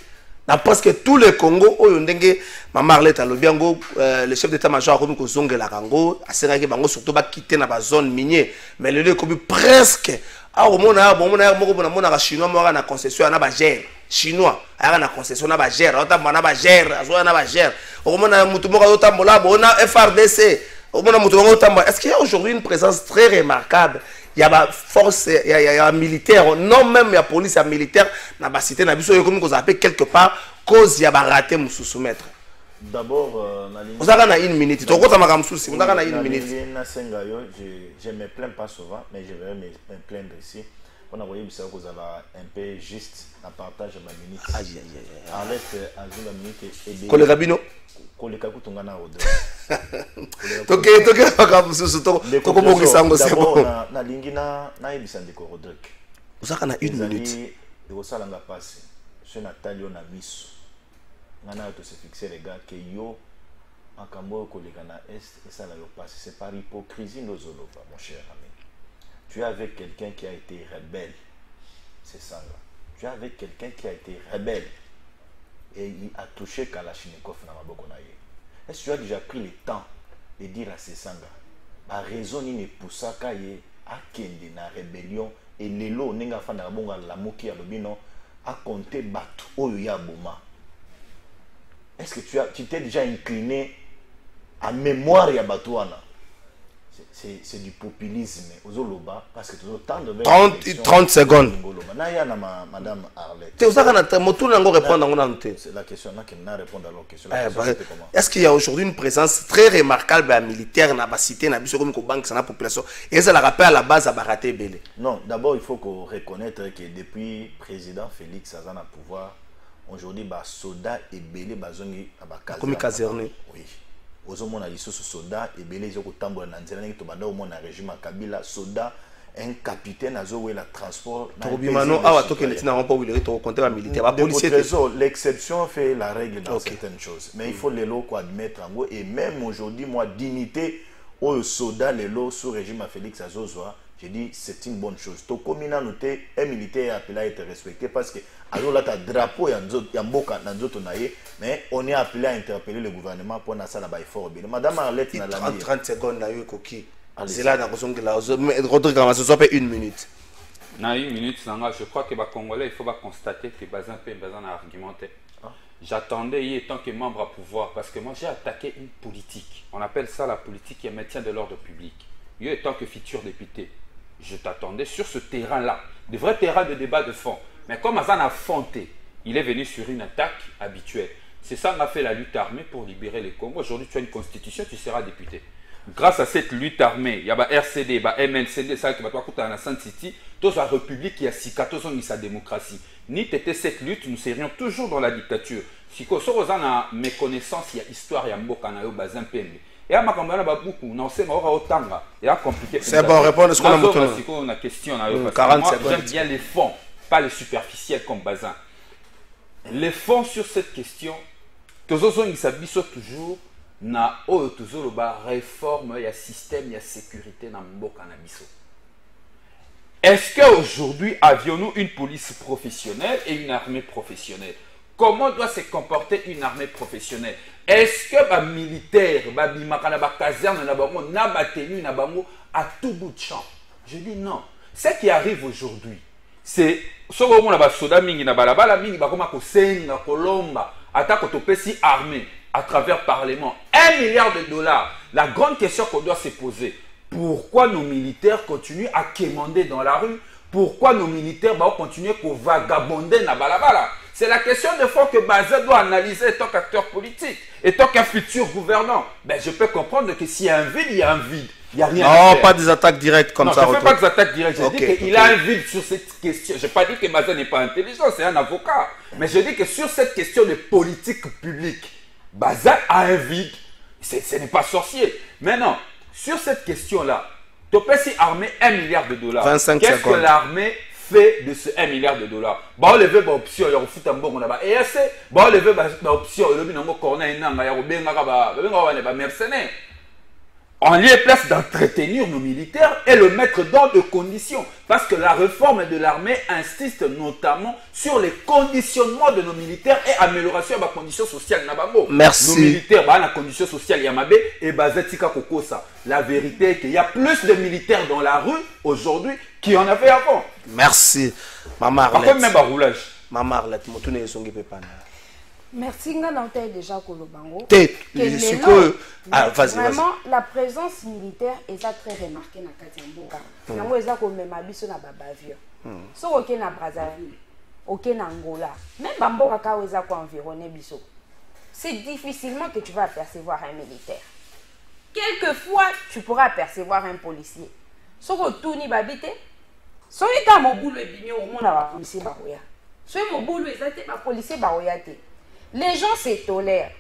Speaker 3: Dans presque tous les Congo, le chef d'état-major a remis que Zongue la Congo, surtout quitter la zone minière, mais le lieu presque. Chinois na concession na bagère chinois na concession na bagère otamba na bagère azoya na bagère omona mutu moko otambola bona FRDC omona mutu moko otamba. Est-ce qu'il y a aujourd'hui une présence très remarquable? Il y a la force, il y a militaire, non même il y a police, il y a militaire, na ba cité na biso comme qu'on appelle quelque part cause il y a ba raté musu soumettre.
Speaker 7: D'abord
Speaker 3: on a une minute. Tu vois ma souci, on a une minute.
Speaker 7: Je me plains pas souvent, mais je vais me plaindre ici. On a voyé que vous avez un peu juste à partage ma minute. Arlette azula minute et
Speaker 3: collègue Bino.
Speaker 7: Collègue Kutungana Odo.
Speaker 3: Toke bakamususu to ko mo kisango sebo.
Speaker 7: Na lingina na ebisande ko Rodrigue.
Speaker 3: Uzaka na une minute.
Speaker 7: Et au salanga passé, je Natalio na miso. Ngana to se fixer les gars que yo en Cambo collègue na est et ça la yo passé, c'est par hypocrisie nos zoloba mon cher ami. Tu es avec quelqu'un qui a été rebelle. C'est ça là. Tu es avec quelqu'un qui a été rebelle. Et il a touché Kalachnikov dans ma bokonaye. Est-ce que tu as déjà pris le temps de dire à ces sangs, la raison n'est pour ça qu'il a kende na rébellion et lelo nenga fanda bonga la moki ya lobino a compté batu oyo boma. Est-ce que tu t'es déjà incliné à mémoire ya batuana? C'est du populisme aux Oloba parce que tout autant de
Speaker 3: 30 secondes.
Speaker 7: Madame Arlette.
Speaker 3: C'est
Speaker 7: la question là qui n'a répondu à la question.
Speaker 3: Est-ce qu'il y a aujourd'hui une présence très remarquable militaire dans la cité, dans la banque, dans la population? Et ça la rappelle à la base à Baraté Belé.
Speaker 7: Non, d'abord il faut qu'on reconnaisse que depuis le président Félix Azan a pouvoir, aujourd'hui, les soldats et belé bazongi à
Speaker 3: comme caserne.
Speaker 7: Oui. Aux hommes on a dit ce soldat et belé ils ont tambour dans zéro to banda au monde régime Kabila soldat un capitaine a joué la transport.
Speaker 3: Tobimano awa to que les n'a pas voulu to compter la militaire la policier.
Speaker 7: L'exception fait la règle dans certaines choses. Mais il faut les lots admettre en gros et même aujourd'hui moi dignité aux soldats les lots sous régime Félix Azozwa. J'ai dit c'est une bonne chose. To komina noté un militaire appelé à être respecté parce que alors là ta drapeau yamboka na nzoto naie mais on est appelé à interpeller le gouvernement pour na sala ba effort. Madame Arlette na la
Speaker 3: 30 secondes na yo koki. C'est là dans la Rodrigue Ramasso soit une minute.
Speaker 8: Na une minute je crois que les Congolais il faut pas constater que bazin peu bazin a argumenté. J'attendais hier tant que membre à pouvoir parce que moi j'ai attaqué une politique. On appelle ça la politique qui est maintien de l'ordre public. Hier tant que futur député. Je t'attendais sur ce terrain-là, de vrais terrains de débat de fond. Mais comme Azan a fonté, il est venu sur une attaque habituelle. C'est ça m'a fait la lutte armée pour libérer les Congo. Aujourd'hui, tu as une constitution, tu seras député. grâce à cette lutte armée, il y a ba RCD, ba MNCD, ça qui va tout à la Sainte City, toute la République qui a sika, toute sa démocratie. Ni t'étais cette lutte, nous serions toujours dans la dictature. Si vous avez une méconnaissance, il y a histoire, il y a un bazin pembe. Et à ma campagne, beaucoup, on sait autant, il y a compliqué.
Speaker 3: C'est bon, répondre à ce qu'on a montré.
Speaker 8: On a question, moi j'aime bien les fonds, pas les superficiels comme bazin. Les fonds sur cette question, ils s'habillent toujours. Na toujours réforme, il y a système, il y a sécurité dans le cannabis. Est-ce qu'aujourd'hui avions-nous une police professionnelle et une armée professionnelle? Comment doit se comporter une armée professionnelle? Est-ce que les militaires, les casernes, les à tout bout de champ? Je dis non. Ce qui arrive aujourd'hui, c'est ce que les soldats mingi na balabala mingi bakoma ko senga kolomba attaque autopsie armée à travers le Parlement. 1 milliard de dollars. La grande question qu'on doit se poser, pourquoi nos militaires continuent à quémander dans la rue? Pourquoi nos militaires continuent à vagabonder dans la balabala? C'est la question de fond que Bazin doit analyser en tant qu'acteur politique, et tant qu'un futur gouvernant. Ben, je peux comprendre que s'il y a un vide, il y a un vide. Il n'y a rien à faire.
Speaker 3: Non, pas des attaques directes comme ça.
Speaker 8: Non, je ne fais pas des attaques directes. Je dis qu'il a un vide sur cette question. Je n'ai pas dit que Bazin n'est pas intelligent, c'est un avocat. Mais je dis que sur cette question de politique publique, Bazin a un vide, ce n'est pas sorcier. Maintenant, sur cette question-là, Topesi armée 1 milliard de dollars. 25 secondes. Qu'est-ce que l'armée fait de ce 1 milliard de dollars? Bah, on lève l'option, il y a un foot en bon, on a pas EAC. Bah, on lève l'option, il y a un corner, il y a un mercenaire. On lui est place d'entretenir nos militaires et le mettre dans de conditions. Parce que la réforme de l'armée insiste notamment sur les conditionnements de nos militaires et amélioration de la condition sociale.
Speaker 3: Merci.
Speaker 8: Nos militaires, la condition sociale, Yamabe et Bazetika Kokosa. La vérité est qu'il y a plus de militaires dans la rue aujourd'hui qu'il y en avait avant.
Speaker 3: Merci. Maman Arlette.
Speaker 8: Par contre, même un roulage.
Speaker 3: Maman Arlette, mon tourné son guépé pas.
Speaker 9: Merci, Ngananté déjà Kolobango.
Speaker 3: Vraiment,
Speaker 9: la présence militaire est très remarquée dans Katiamboka. Nango eza ko mema biso na babavio. So ok na Brazzaville, ok na Angola, même bamboka ka eza ko environner biso. C'est difficilement que tu vas apercevoir un militaire. Quelquefois, tu pourras apercevoir un policier. So ko tuni babité, so ita mobulu ebinyo au monde ba policier baroya. So mobulu ezate ba policier baroya te. Les gens se tolèrent.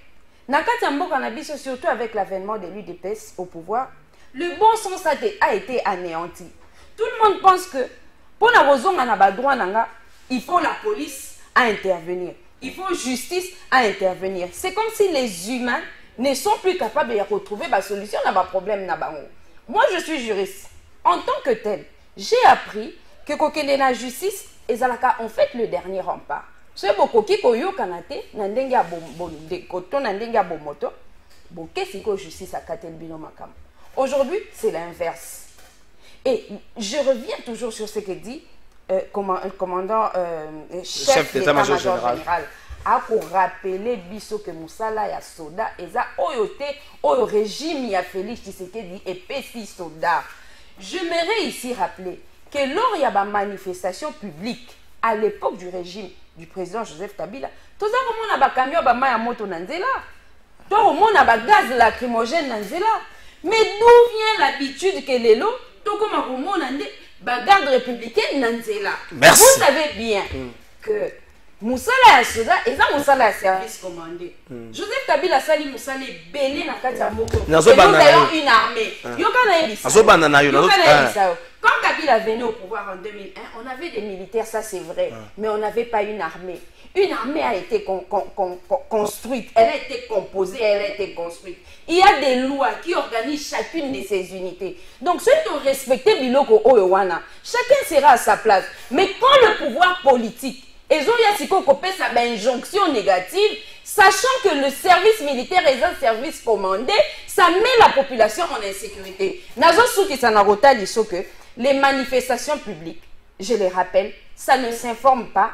Speaker 9: Nakatiamboka Nabiso, surtout avec l'avènement de l'UDPS au pouvoir, le bon sens a été anéanti. Tout le monde pense que pour la raison il faut la police à intervenir. Il faut justice à intervenir. C'est comme si les humains ne sont plus capables de retrouver la solution à ma problème. Moi, je suis juriste. En tant que tel, j'ai appris que la justice est en fait le dernier rempart. C'est beaucoup qui koyo kanate nandenga de koto nandenga bomoto boké siko justice à katel bino makam. Aujourd'hui, c'est l'inverse. Et je reviens toujours sur ce que dit commandant chef d'état-major général a pour rappeler biso que Moussala ya soda eza oyote au régime ya Félix Tshisekedi et PC soda. J'aimerais ici rappeler que lors il y a une manifestation publique à l'époque du régime du président Joseph Kabila, tout ça comme on a un camion ba maya moto nanzela, tout le monde a un gaz lacrymogène nanzela. Mais d'où vient l'habitude que les lots, tout comme on a un garde républicaine nanzela? Vous savez bien que Moussala Soda et ça Moussala service commandé. Joseph Kabila sali Moussala belé na kati ya moko. Nous avons une armée. Quand Kabila venait au pouvoir en 2001, on avait des militaires, ça c'est vrai, mais on n'avait pas une armée. Une armée a été construite, elle a été composée, elle a été construite. Il y a des lois qui organisent chacune de ces unités. Donc ceux qui ont respecté Biloko Oyowana, chacun sera à sa place. Mais quand le pouvoir politique, ils ont une injonction négative, sachant que le service militaire est un service commandé, ça met la population en insécurité. Les manifestations publiques, je les rappelle, ça ne s'informe pas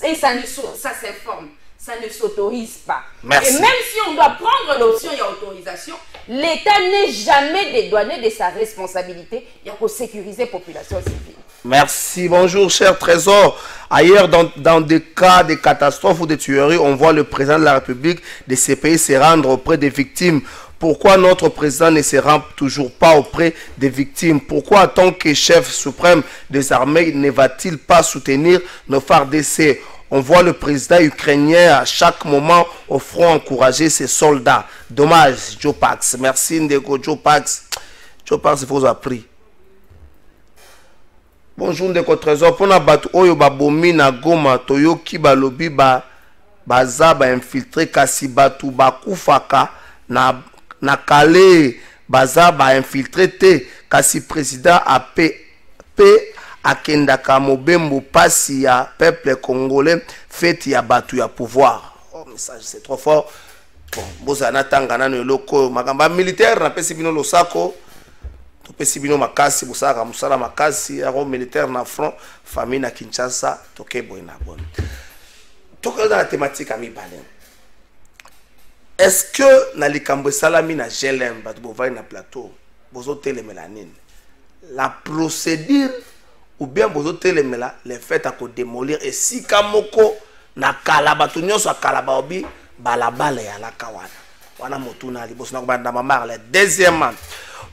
Speaker 9: et ça s'informe, ça ne s'autorise pas. Merci. Et même si on doit prendre l'option et l'autorisation, l'État n'est jamais dédouané de sa responsabilité. Il y a pour sécuriser la population civile.
Speaker 3: Merci, bonjour cher Trésor. Ailleurs, dans des cas de catastrophes ou de tueries, on voit le président de la République de ces pays se rendre auprès des victimes Pourquoi notre président ne se rend toujours pas auprès des victimes? Pourquoi, en tant que chef suprême des armées, ne va-t-il pas soutenir nos FARDC? On voit le président ukrainien à chaque moment au front encourager ses soldats. Dommage, Joe Pax. Merci Ndeko Joe Pax. Joe Pax, il faut appris. Bonjour Ndeko Trésor. Pour na batu oyo babomi na Goma toyoki balobi baza ba infiltré kasi batu bakufaka na Kale baza ba infiltré te kasi président a pe akendaka mobembo pasi ya peuple congolais fait ya batu ya pouvoir. Oh message c'est trop fort. Bon, bozana tangana no loko makamba militaire na pesi bino losako to pesi bino makasi bosaka musala makasi aro militaire na front famille na Kinshasa toke boina bon. Toke dans la thématique ami balen. Est-ce que na likambo salami na GLM batu bovai na plateau bozo tele melanine la procédure ou bien bozo telemela les faits à démolir et si kamoko na kalaba to nyonso kalaba obi balabala ya la kawana wana motuna liboso na banda mamarle. Deuxièmement,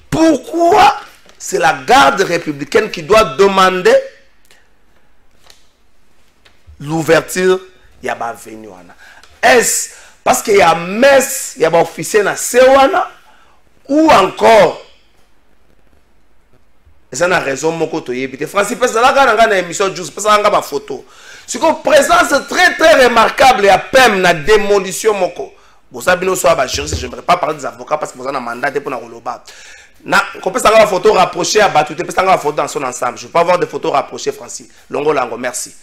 Speaker 3: pourquoi c'est la garde républicaine qui doit demander l'ouverture ya ba venue wana? Est-ce parce qu'il y a messe ya ba officier na sewana ou encore c'est une raison moko to yebite Francis pesa la kana na émission juste pesa nga ba photo c'est une présence très remarquable ya PEM na démolition moko bosa bino so ba juriste. Je n'aimerais pas parler des avocats parce que vous en a mandat pour na roloba na ko pesa nga ba photo rapprochée à batu te pesa nga ba photo dans son ensemble. Je veux pas avoir des photos rapprochées Francis longo lango merci.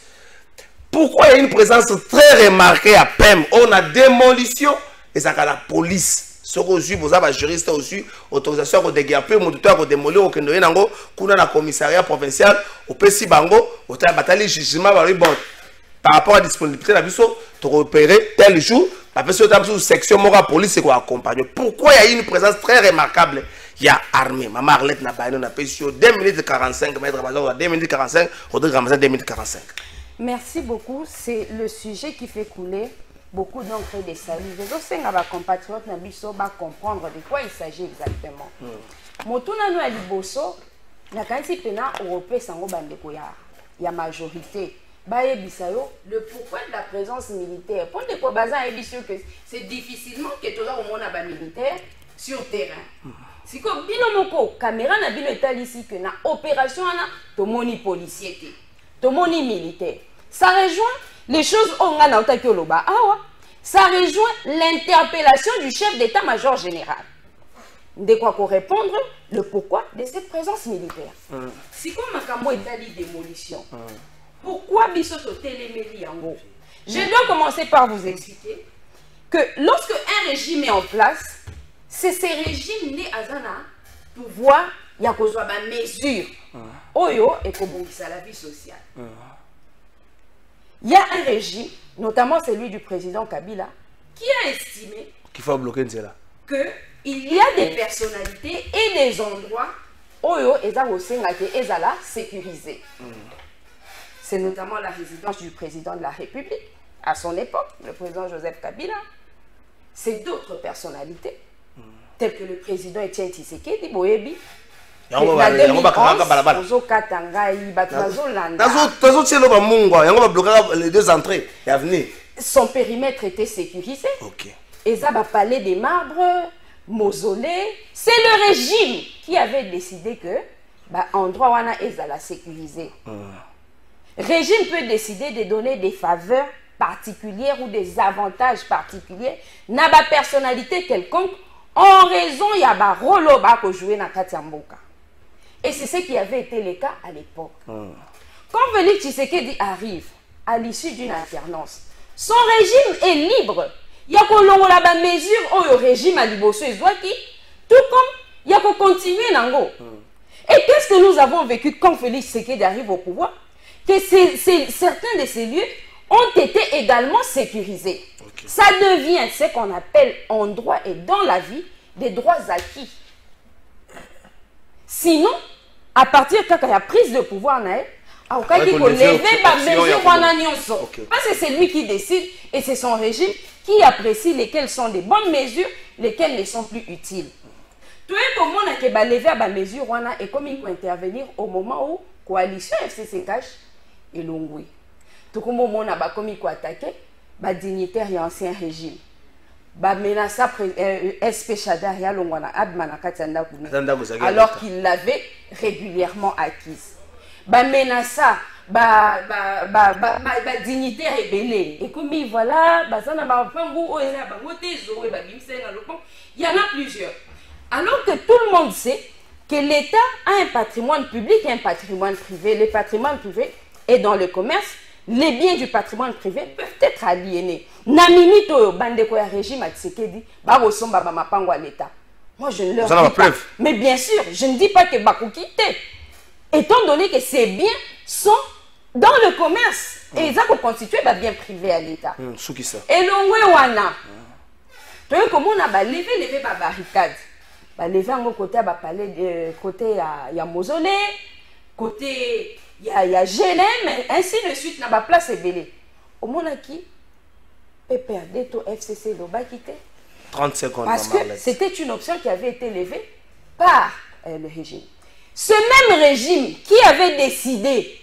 Speaker 3: Pourquoi il y a une présence très remarquée à PEM? On a démolition et ça la police. Ce que vous avez juriste aussi, autorisation de déguerpir, mon tuteur de démolir au Kendo Nango, Kuna na commissariat provincial, au PC Bango, au bataille jugement par rapport à la disponibilité de la biso, tu repérer tel jour, la personne de section mora police qui accompagne. Pourquoi il y a une présence très remarquable? Il y a armée. Maman Arlette n'a pas une pétition 2 minutes 45, maître Bazar 2 minutes 45, Rodrigue Ramazan 2 minutes 45.
Speaker 9: Merci beaucoup. C'est le sujet qui fait couler beaucoup d'encre de salive. Je sais que nos compatriotes ne peuvent comprendre de quoi il s'agit exactement. Motuna no aliboso na kansi pena européen sango bandeko ya majorité. Baye bisayo le pourquoi de la présence militaire. Pour de quoi bazan est que c'est difficilement que tu as au monde ba militaire sur terrain. Si ko bino moko caméra na bino etal ici que na opération na to moni policier to moni militaire. Ça rejoint les choses on a na loba ça rejoint l'interpellation du chef d'état-major général. De quoi répondre le pourquoi de cette présence militaire. Si comme makambo etali démolition. Pourquoi bisoto téléméli en gros? Je dois commencer par vous expliquer que lorsque un régime est en place, c'est ces régimes nés à Zana pouvoir y a kozwa ba mesure. Oyo et kobongisa la vie sociale. Il y a un régime, notamment celui du président Kabila, qui a estimé
Speaker 3: qu'il faut bloquer cela.
Speaker 9: Qu'il y a des personnalités et des endroits où ils sont sécurisés. C'est notamment la résidence du président de la République, à son époque, le président Joseph Kabila. C'est d'autres personnalités, telles que le président Etienne Tshisekedi, Boyebi. Son périmètre était sécurisé. Et ça va parler des marbres, mausolées. C'est le régime qui avait décidé que endroit où on a la sécuriser. Régime peut décider de donner des faveurs particulières ou des avantages particuliers na ba personnalité quelconque en raison il y a ba rôle ba jouer na Katiamboka. Et c'est ce qui avait été le cas à l'époque. Quand Félix Tshisekedi arrive à l'issue d'une alternance, son régime est libre. Il y a la mesure où le régime a liboso tout comme il y a continuer nango. Et qu'est-ce que nous avons vécu quand Félix Tshisekedi arrive au pouvoir? Que certains de ces lieux ont été également sécurisés. Ça devient ce qu'on appelle en droit et dans la vie des droits acquis. Sinon, à partir quand il y a prise de pouvoir, parce que c'est lui qui décide et c'est son régime qui apprécie lesquelles sont des bonnes mesures lesquels ne sont plus utiles. Tout est comment on a que lever à mesure et comme il faut intervenir au moment où coalition FCC cache et l'ongoué. Tout comme on a comme il faut attaquer dignitaire et ancien régime. Menace SP Chadar et Longwana Admana Katanda alors qu'il l'avait régulièrement acquise. Menace dignitaire et belé. Et comme voilà, il y en a plusieurs. Alors que tout le monde sait que l'État a un patrimoine public et un patrimoine privé. Le patrimoine privé est dans le commerce. Les biens du patrimoine privé peuvent être aliénés. Namini to bande ko ya régime a Tshisekedi ba resomba ba mapango à l'État. Moi je ne leur dis pas. Mais bien sûr, je ne dis pas que Bakou quitte. Étant donné que ces biens sont dans le commerce et ils ont constitué des biens privés à l'État. Et l'ongwe wana. Tu vois comment on a levé ba barricade. Ba levé en côté ba palais côté ya mausolée, côté il y a GLM, ainsi de suite, n'a pas place et belé. Au Monaki, PPRD, to FCC, l'Oba quitté.
Speaker 3: 30 secondes.
Speaker 9: Parce que c'était une option qui avait été levée par le régime. Ce même régime qui avait décidé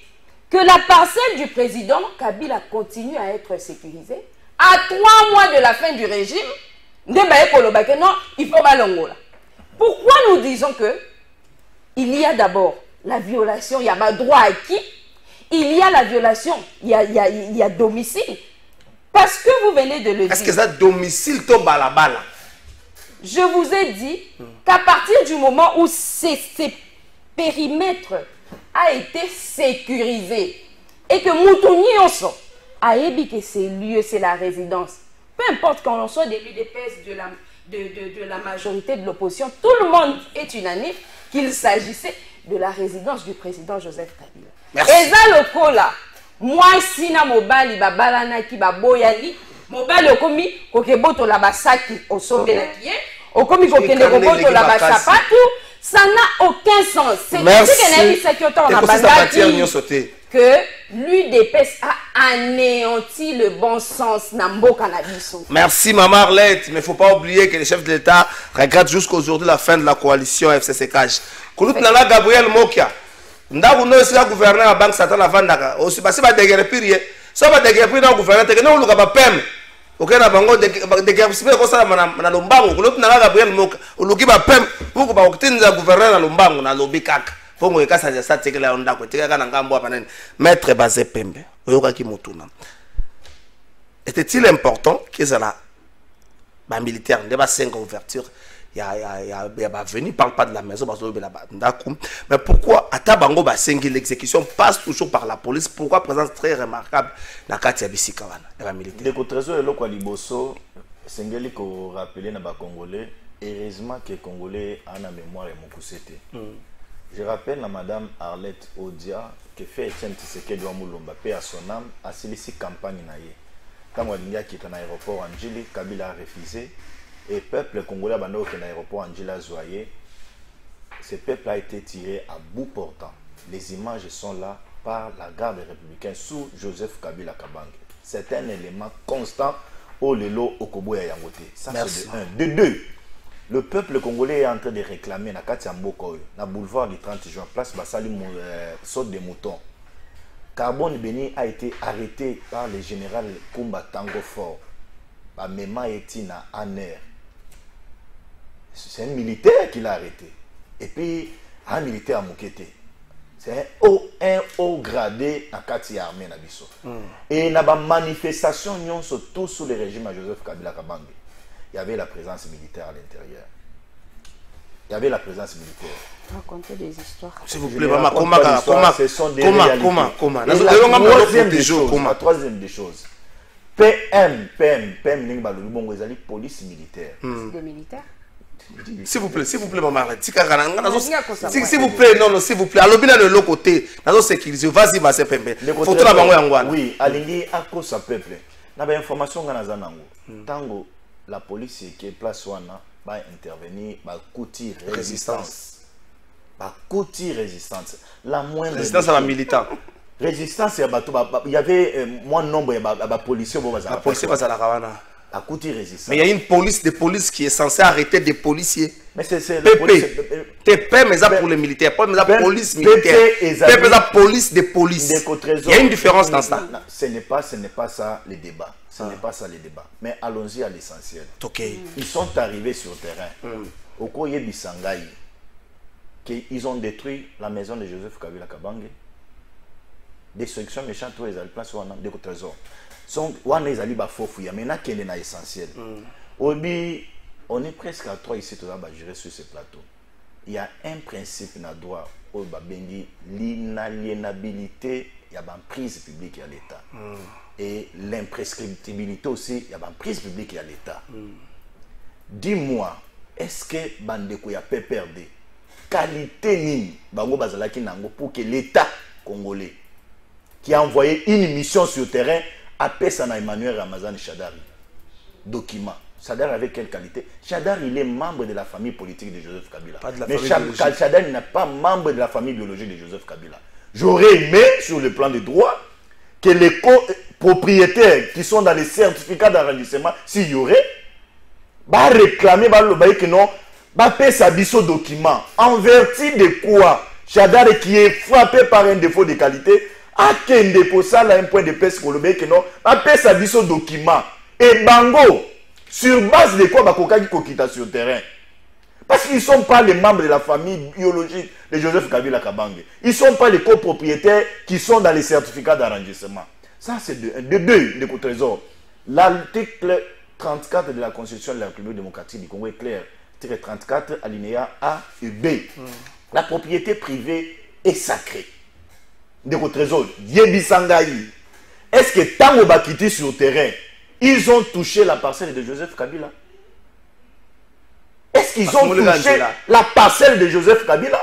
Speaker 9: que la parcelle du président Kabila continue à être sécurisée, à 3 mois de la fin du régime, non, il faut balongola. Pourquoi nous disons que il y a d'abord la violation, il y a pas droit acquis, il y a la violation, il y a domicile. Parce que vous venez de le dire.
Speaker 3: Est-ce que ça domicile to balabala?
Speaker 9: Je vous ai dit qu'à partir du moment où ces périmètres a été sécurisé et que Moutouni a dit que ces lieux, c'est la résidence. Peu importe qu'on en soit des lieux d'épaisse de la majorité de l'opposition, tout le monde est unanime qu'il s'agissait de la résidence du président Joseph Kabila.
Speaker 3: Merci.
Speaker 9: Et ça, le coup là, moi, si na mobali, babalana ki baboyali, mobali okomi, kokeboto la basaki, osobe la kiye, okomi kokende koboto la basapatu, ça n'a aucun sens. C'est que l'UDPS a anéanti le bon sens Nambo Canabiso.
Speaker 3: Merci Maman Arlette, mais il ne faut pas oublier que les chefs de l'État regardent jusqu'aujourd'hui la fin de la coalition FCC-CAJ. Koulout Nala Gabriel Mokia, Ndakou no si la gouverneur la banque Satan la Vandaka, aussi parce que va déguerpir, ça va déguerpir dans le gouverneur, t'es que non, on l'a pas pem. Ok, na bango déguerpir comme ça, na lombango, Koulout Nala Gabriel Mokia, on l'a pas pem, pour que baoutine la gouverneur na lombango, na lobikak. Maître Bazé Pembe, était-il important que ça la militaire ne pas 5 ouvertures, il y a venu parle pas de la maison mais pourquoi à Tabango Basengi l'exécution passe toujours par la police? Pourquoi présence très remarquable dans Katia Bissikawana la militaire?
Speaker 7: Le trésor est là quoi liboso Sengeli ko rappeler na ba Congolais, heureusement que Congolais a na mémoire et Mokusete. Je rappelle à Madame Arlette Odia que fait Etienne Tshisekedi wa Mulumba paix à son âme a sollicité campagne naïe. Quand Walinga qui est en aéroport Angeli, Kabila a refusé et le peuple congolais bando qui est en aéroport Angeli a zoyé. Ce peuple a été tiré à bout portant. Les images sont là par la garde républicaine sous Joseph Kabila Kabange. C'est un élément constant au Lelo Okoboya Yangote. Ça c'est de 1. De 2. Le peuple congolais est en train de réclamer na Katia Mboko, na boulevard du 30 juin, place Bassali saute des moutons. Carbone Béni a été arrêté par le général Kumba Tango Fort. Mema Etina Aner. C'est un militaire qui l'a arrêté. Et puis, un militaire à Moukete. C'est un haut gradé à Katia Armée Nabiso. Et il y a des manifestations tout sous le régime de Joseph Kabila Kabange. Il y avait la présence militaire à l'intérieur. Il y avait la présence militaire.
Speaker 9: Racontez des histoires.
Speaker 3: S'il vous plaît, maman, comment
Speaker 7: la troisième des choses. PM, police militaire.
Speaker 9: Des militaires?
Speaker 3: S'il vous plaît, maman, s'il vous plaît, non, s'il vous plaît. Alobina de l'autre côté, dans sécuriser, vas-y, va se pembe. Photo la bango yangwana.
Speaker 7: Oui, alingi à cause sa peuple. Na ba information ngana zanango. Tango la police qui est place wana va intervenir, va coutir résistance. Va coutir résistance. La moindre
Speaker 3: résistance à la militante.
Speaker 7: Résistance, il y avait moins nombre de policiers.
Speaker 3: La police va à la Kawana.
Speaker 7: à côté résistance.
Speaker 3: Mais il y a une police de police qui est censée arrêter des policiers.
Speaker 7: Mais c'est
Speaker 3: PP. TP, mais ça pour les militaires. Pas mais ça police militaire. PP, c'est la police de police. Il y a une différence dans ça.
Speaker 7: Ce n'est pas ça le débat. Ce n'est pas ça le débat. Mais allons-y à l'essentiel.
Speaker 3: Okay.
Speaker 7: Ils sont arrivés sur le terrain. Au Koye Bisangaï, qu'ils ont détruit la maison de Joseph Kabila Kabange. Destruction méchante, ils ont place de trésor. Maintenant, quel est l'essentiel? On est presque à 3 ici, gérer sur ce plateau. Il y a un principe dans le droit, l'inaliénabilité, il y a une prise publique à l'État. Et l'imprescriptibilité aussi, il y a une prise publique à l'État. Dis-moi, est-ce que Bandeko y a perdu qualité ni Bango Bazalaki Nango pour que l'État congolais qui a envoyé une mission sur le terrain appelle ça à Emmanuel Ramazani Shadari? Document. Shadari avait quelle qualité? Shadari, il est membre de la famille politique de Joseph Kabila. Mais Shadari n'est pas membre de la famille biologique de Joseph Kabila. J'aurais aimé, sur le plan des droits, que les propriétaires qui sont dans les certificats d'enregistrement, s'il y aurait, va réclamer que non, va payer sa biso document. En vertu de quoi Shadari, qui est frappé par un défaut de qualité, a qu'un dépôt ça, là, un point de pèse que non, va payer sa biso document. Et Bango, sur base de quoi Bakokaki Kokita sur le terrain? Parce qu'ils ne sont pas les membres de la famille biologique de Joseph Kabila Kabange. Ils ne sont pas les copropriétaires qui sont dans les certificats d'enregistrement. Ça, c'est de deux trésors. L'article 34 de la Constitution de la République démocratique du Congo est clair. 34, alinéa A et B. La propriété privée est sacrée. De trésor. Yebisangaï. Est-ce que Tango Bakiti sur le terrain, ils ont touché la parcelle de Joseph Kabila? Est-ce qu'ils ont touché la parcelle de Joseph Kabila?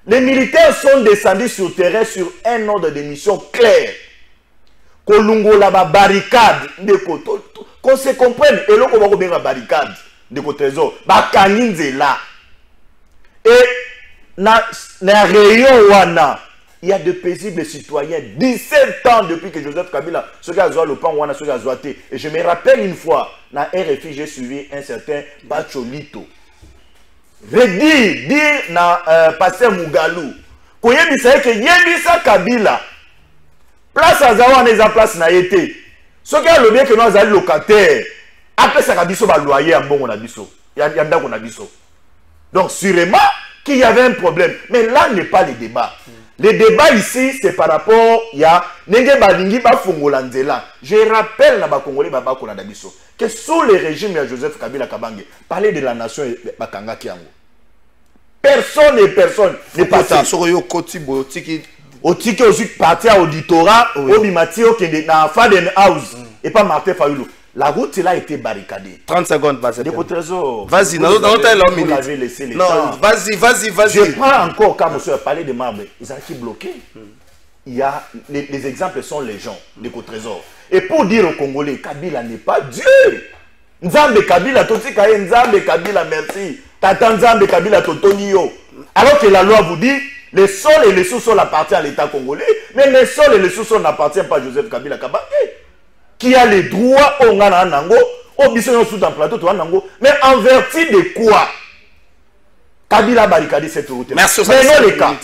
Speaker 7: Les militaires sont descendus sur le terrain sur un ordre de mission clair. Kolungo la barricade de Koto. Qu'on se comprenne, et là, on va la barricade de Kotrésor. Bakaninze là. Et na rayon wana. Il y a de paisibles citoyens, 17 ans depuis que Joseph Kabila, ce gars a le pan, ce gars a été. Et je me rappelle une fois, dans RFI, j'ai suivi un certain Bacholito. Dire na Pasteur Mugalou, qu'on y a que Yebisa Kabila, place à Zawa n'est place na été. Ce gars le bien que nous avons locataire, après ça a dit ça va loyer en bon on a dit ça. Il y a qu'on a dit ça. Donc sûrement qu'il y avait un problème, mais là n'est pas le débat. Le débat ici, c'est par rapport à je rappelle na Congolais que sous le régime de Joseph Kabila Kabange, parler de la nation Bakanga Kiango. Personne n'est passé. Au ticket aussi parti à auditorat, au bimatio qui est dans Faden House et pas Martin Fayoulou. La route là a été barricadée.
Speaker 3: 30 secondes, vas-y.
Speaker 7: Vas-y,
Speaker 3: non,
Speaker 7: vous l'avez laissé les temps.
Speaker 3: Vas-y.
Speaker 7: Je prends encore, quand monsieur a parlé de marbre, ils ont été bloqués. Il y a, les exemples sont les gens, les trésors. Et pour dire aux Congolais, Kabila n'est pas Dieu. Nzambe Kabila, Totikaye Nzambe Kabila, merci. Tata Nzambe Kabila, Totonio. Alors que la loi vous dit, les sols et les sous-sols appartiennent à l'État congolais, mais les sols et les sous-sols n'appartiennent pas à Joseph Kabila Kabange. Qui a les droits au Nanango, au Bissonio sous un plateau, mais en vertu de quoi Kabila barricadé cette route?
Speaker 3: Merci.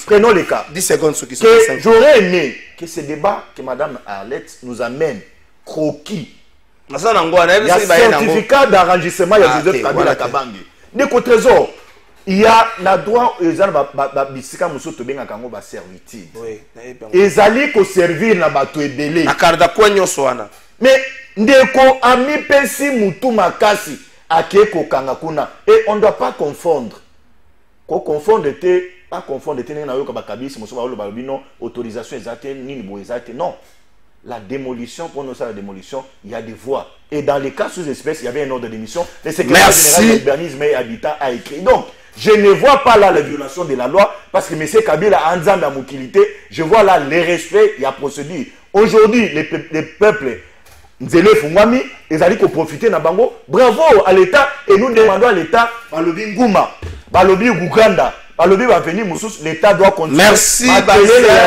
Speaker 7: Prenons les cas.
Speaker 3: 10 secondes, ceux qui sont
Speaker 7: j'aurais aimé que ce débat que Mme Arlette nous amène croquis. Il y a certificat d'enregistrement, il y a Joseph Kabila Kabange. Des trésors. Il y a la droit aux bisika musoto benga kango ba servitude. Ezali ko servir na bato ebele.
Speaker 3: Akarda kwa nyoso wana.
Speaker 7: Mais ndeko ami pesi mutu makasi akeko kanga kuna. Et on ne doit pas confondre. Ko confondre te pas confondre te na yoka bakabisi muso ba lo balobino autorisation exacte ni bo exacte non. La démolition, pour nous, ça, la démolition, il y a des voies. Et dans les cas sous-espèces, il y avait un ordre de mission. Le secrétaire général de l'urbanisme et habitat a écrit. Donc, je ne vois pas là la violation de la loi, parce que M. Kabila a un à mobilité. Je vois là les respects, il y a procédure. Aujourd'hui, les peuples, Nzele Fungwami, ils allaient profiter na bango. Bravo à l'État, et nous demandons à l'État, Balobi Ngouma, Balobi Gouganda, Balobi va venir, l'État doit continuer.
Speaker 3: Merci,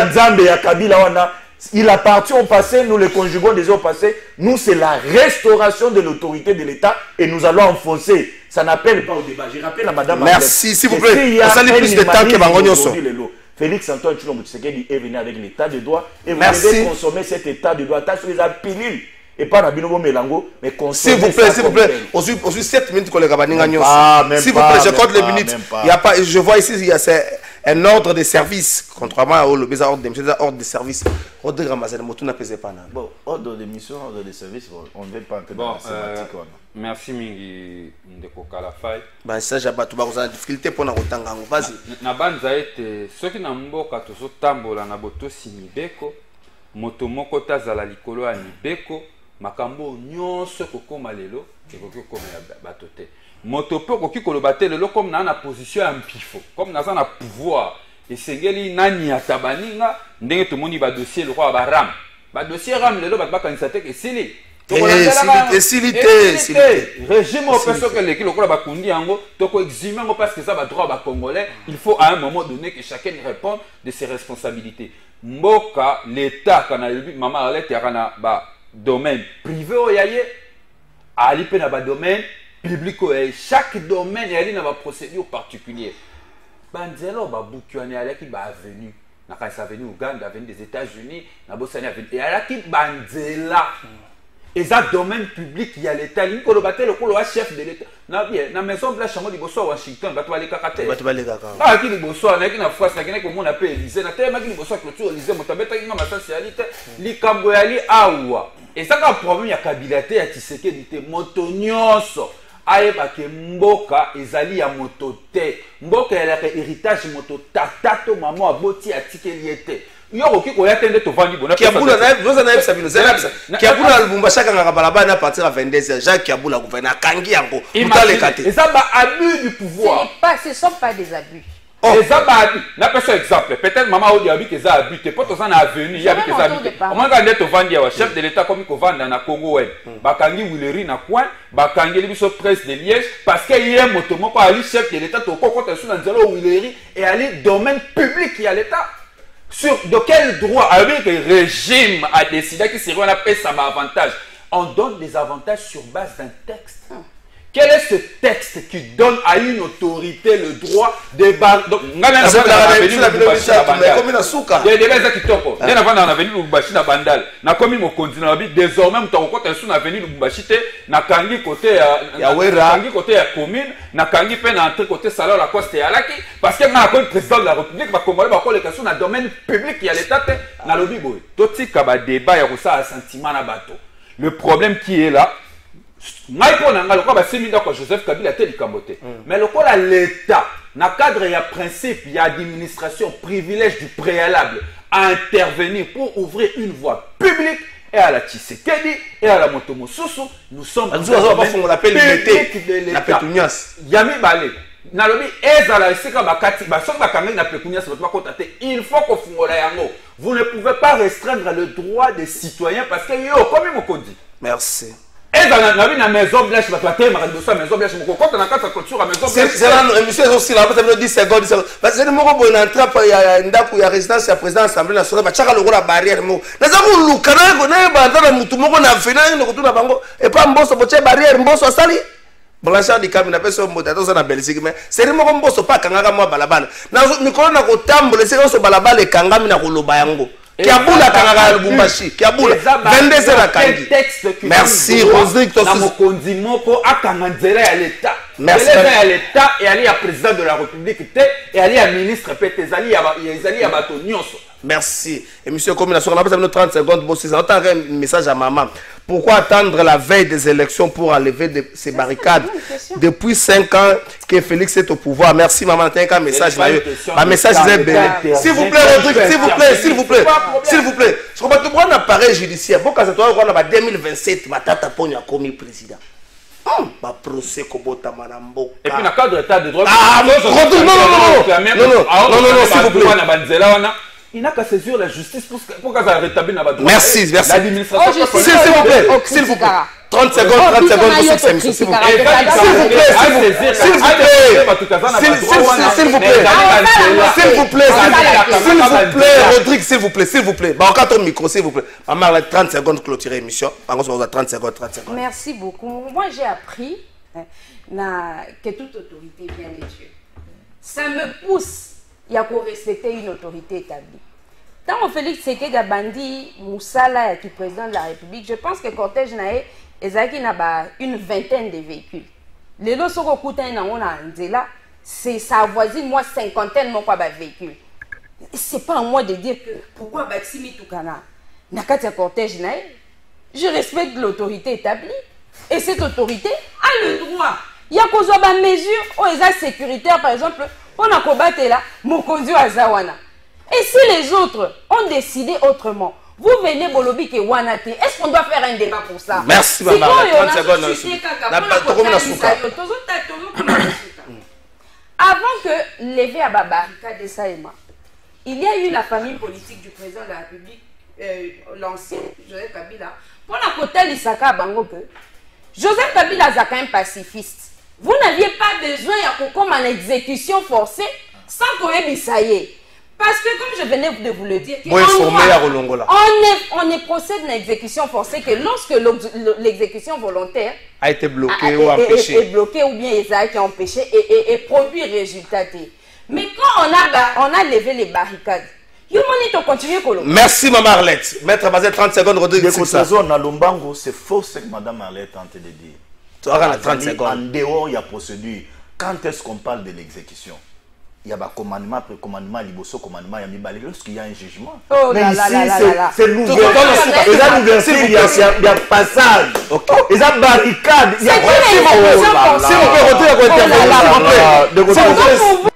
Speaker 7: Nzambe ya Kabila wana. Il appartient au passé, nous le conjuguons déjà au passé. Nous, c'est la restauration de l'autorité de l'État et nous allons enfoncer. Ça n'appelle pas au débat. Je rappelle à Madame
Speaker 3: Merci, s'il vous plaît. On s'allie plus de temps que Bangognoso.
Speaker 7: Félix Antoine Tshilombo Tshisekedi est venu avec l'État de droit et vous devez consommer cet État de droit. Attention, les pilules. Et pas Nabinobo Melango, mais consommer.
Speaker 3: S'il vous plaît. Aussi 7 minutes qu'on les Gabaninga Nyonso. S'il vous plaît, je compte les minutes. Il y a pas, je vois ici, il y a un ordre de service, contrairement à ordre de service. Rodrigue Ramazan, Motou n'a pesé pas.
Speaker 7: Bon, ordre de mission, ordre de service, on ne veut pas entrer dans la sémantique.
Speaker 8: Merci Mingi Ndeko Kalafai.
Speaker 3: Bah ça j'ai pas tout bas en difficulté pour na kotanga. Vas-y.
Speaker 8: Na banza ete soki na mboka tozo tambola na boto sinibeko, moto moko tazala likolo ya nibeko, makambo nyonso kokoma lelo, ekoki kokoma ya bato te. Moto pe koki koloba te lelo comme na position ya mpifo, comme naza na pouvoir. Esengeli nani atabaninga ndenge tomoni ba dossier le roi ba ram. Ba dossier ram lelo ba kanisa te ke sili. Régime au perso que l'équipe lokola ba kundi yango toko eximer ngo parce que ça ba droit ba congolais, il faut à un moment donné que chacun réponde de ses responsabilités. Mboka l'état kana maman Arlette yakana ba domaine privé o yaye ali pe na ba domaine public o chaque domaine yali na ba procédure particulière. Banzelo ba bukiane alaki ba avenue na kanisa avenue Uganda avenue des États-Unis na bosani avenue et alaki banzela et ça domaine public il y a l'état li ko lo batel ko lo chef de l'état na bien na maison blanche ngo liboso à Washington bato baleka kate
Speaker 3: bato baleka ka
Speaker 8: ah ki liboso na ki na France na ki na ko mona pe Élysée na tellement ki liboso clôture Élysée motabeta ki ngama socialité li kambo ya li awa et ça ka problème ya kabilate ya Tshisekedi te moto nyonso ayeba ke mboka ezali ya moto te mboka ya héritage moto tatato maman aboti atikeli ete yoko kiko ya tende to vandi bona
Speaker 3: Kiabula na boza na ebisa bino zelabisa Kiabula Lubumbashi kanga balaba na partir à 22h Jacques Kiabula gouverneur kangi yango mutale kate
Speaker 8: ça ba abus du pouvoir
Speaker 9: ce sont pas des abus.
Speaker 8: Et ça va na personne exemple peut-être maman odi abi que ça abus te poto ça na avenue ya bi que ça abus on m'a gardé to vandi wa chef de l'état comme ko vanda na Congo web bakangi Willery na coin bakangi biso presse de Liège parce que hier moto moko ali chef de l'état to kokota sous na nzelo Willery et ali domaine public ya l'état. Sur de quel droit avec le régime a décidé que c'est on appelle ça avantage. On donne des avantages sur base d'un texte. Quel est ce texte qui donne à une autorité le droit de donc désormais na avenue Lubumbashi te na kangi côté ya kangi côté ya commune na kangi pe na entrée côté salon la coste ya laki parce que na le président de la République ba congolais ba ko le question na domaine public ya l'état te na lobi boy totika ba débat ya ko ça sentiment na bato. Le problème qui est là Joseph Kabila mais le cas l'État, dans le cadre, il y a principe, il y a administration, privilège du préalable à intervenir pour ouvrir une voie publique et à la Tshisekedi et à la Motomo Susu, nous sommes dans
Speaker 3: on l'appelle la pétunias.
Speaker 8: Yami Balé. Nalobi ezala esika bakati basoki bakangi na pécunias bato bakota te il faut ko fungola yango. Vous ne pouvez pas restreindre le droit des citoyens parce que yo comme mokondi.
Speaker 3: Merci.
Speaker 8: Et dans la maison blanche, tu vas te faire maison blanche. Quand on a quatre clôtures à maison blanche,
Speaker 3: c'est là, monsieur aussi là, peut-être 10 secondes. Parce que nous avons une entrée, il y a une date où il y a résidence, il y a président de l'Assemblée nationale, il y a la barrière. Nous avons le canal, on a un mouton, on a fait un retour à Bango, et pas un boss, on a une barrière, un boss, on a sali. Blanchard di Kam, il a fait son mot, dans la Belgique, mais c'est le moment où on pas Kanga, moi, Balabal. Nous avons un tambour, les séquences Balabal et Kanga, mina Kolobayango. Kiabula Kanga Lubumbashi, Kiabula 22h à Kangi. Merci Rodrigue
Speaker 8: Mokondi Moko akanganzela ya l'état.
Speaker 3: Merci
Speaker 8: à l'état et ali à président de la République et ali à ministre Petezali à bato nyonso.
Speaker 3: Merci. Et monsieur Komina, on a besoin de 30 secondes pour ça. On un message à maman. Pourquoi attendre la veille des élections pour enlever ces barricades? Depuis 5 ans que Félix est au pouvoir. Merci maman. T'as un message là. Un message est s'il vous plaît, Rodrigue, s'il vous plaît, s'il vous plaît, s'il vous plaît. Je crois que tu prends un appareil judiciaire. Bon, quand on a 2027, ma tata pogna comme président. Ba procès kobota manambo.
Speaker 8: Et puis dans le cadre de l'état de droit.
Speaker 3: Ah, non, s'il vous plaît.
Speaker 8: Il n'a qu'à saisir la justice pour qu'elle rétablir la droit.
Speaker 3: Merci, merci.
Speaker 8: L'administration.
Speaker 3: S'il vous plaît. 30 secondes pour cette émission, s'il vous plaît. Rodrigue, s'il vous plaît. Bah, encore ton micro, s'il vous plaît. Maman, 30 secondes pour clôturer l'émission. 30 secondes.
Speaker 9: Merci beaucoup. Moi, j'ai appris que toute autorité vient de Dieu. Ça me pousse à respecter une autorité établie. Tant Félix Tshisekedi a bandi Moussala qui est président de la République, je pense que le cortège n'a une vingtaine de véhicules. Les lots sont ça avoisine moi cinquantaine de véhicules. C'est pas à moi de dire que pourquoi Batsimi Toukana n'a qu'à cortège n'a. Je respecte l'autorité établie et cette autorité a le droit. Il y a des mesures où les sécuritaires par exemple on a combattu là mon conduit à Zawana. Et si les autres ont décidé autrement, vous venez Bolobi que Wanate, est-ce qu'on doit faire un débat pour ça?
Speaker 3: Merci, maman. 30 secondes.
Speaker 9: Avant que lever à Babarika de Saïma, il y a eu la famille politique du président de la République, l'ancien Joseph Kabila, pour la côté l'Isaka Bango que Joseph Kabila est quand même pacifiste. Vous n'aviez pas besoin comme en exécution forcée sans qu'on ait bisaillé. Parce que comme je venais de vous le dire, on est procédé à une exécution forcée que lorsque l'exécution volontaire
Speaker 3: a été bloquée ou empêchée.
Speaker 9: Est bloquée ou bien est empêché et produit résultat. Mais quand on a levé les barricades, merci
Speaker 3: Maman Arlette. Maître Bazet, 30 secondes, Rodrigue.
Speaker 7: C'est faux ce que Mme Arlette a tenté de dire.
Speaker 3: Tu auras 30 secondes.
Speaker 7: En dehors, il y a procédure. Quand est-ce qu'on parle de l'exécution? Il y a un commandement, après commandement, commandement, il y a lorsqu'il y a un jugement.
Speaker 9: Oh là là là là.
Speaker 7: C'est l'ouverture. Il y a passage. Il y a barricade.
Speaker 9: C'est une exécution.
Speaker 3: Si vous pouvez retirer votre intervention.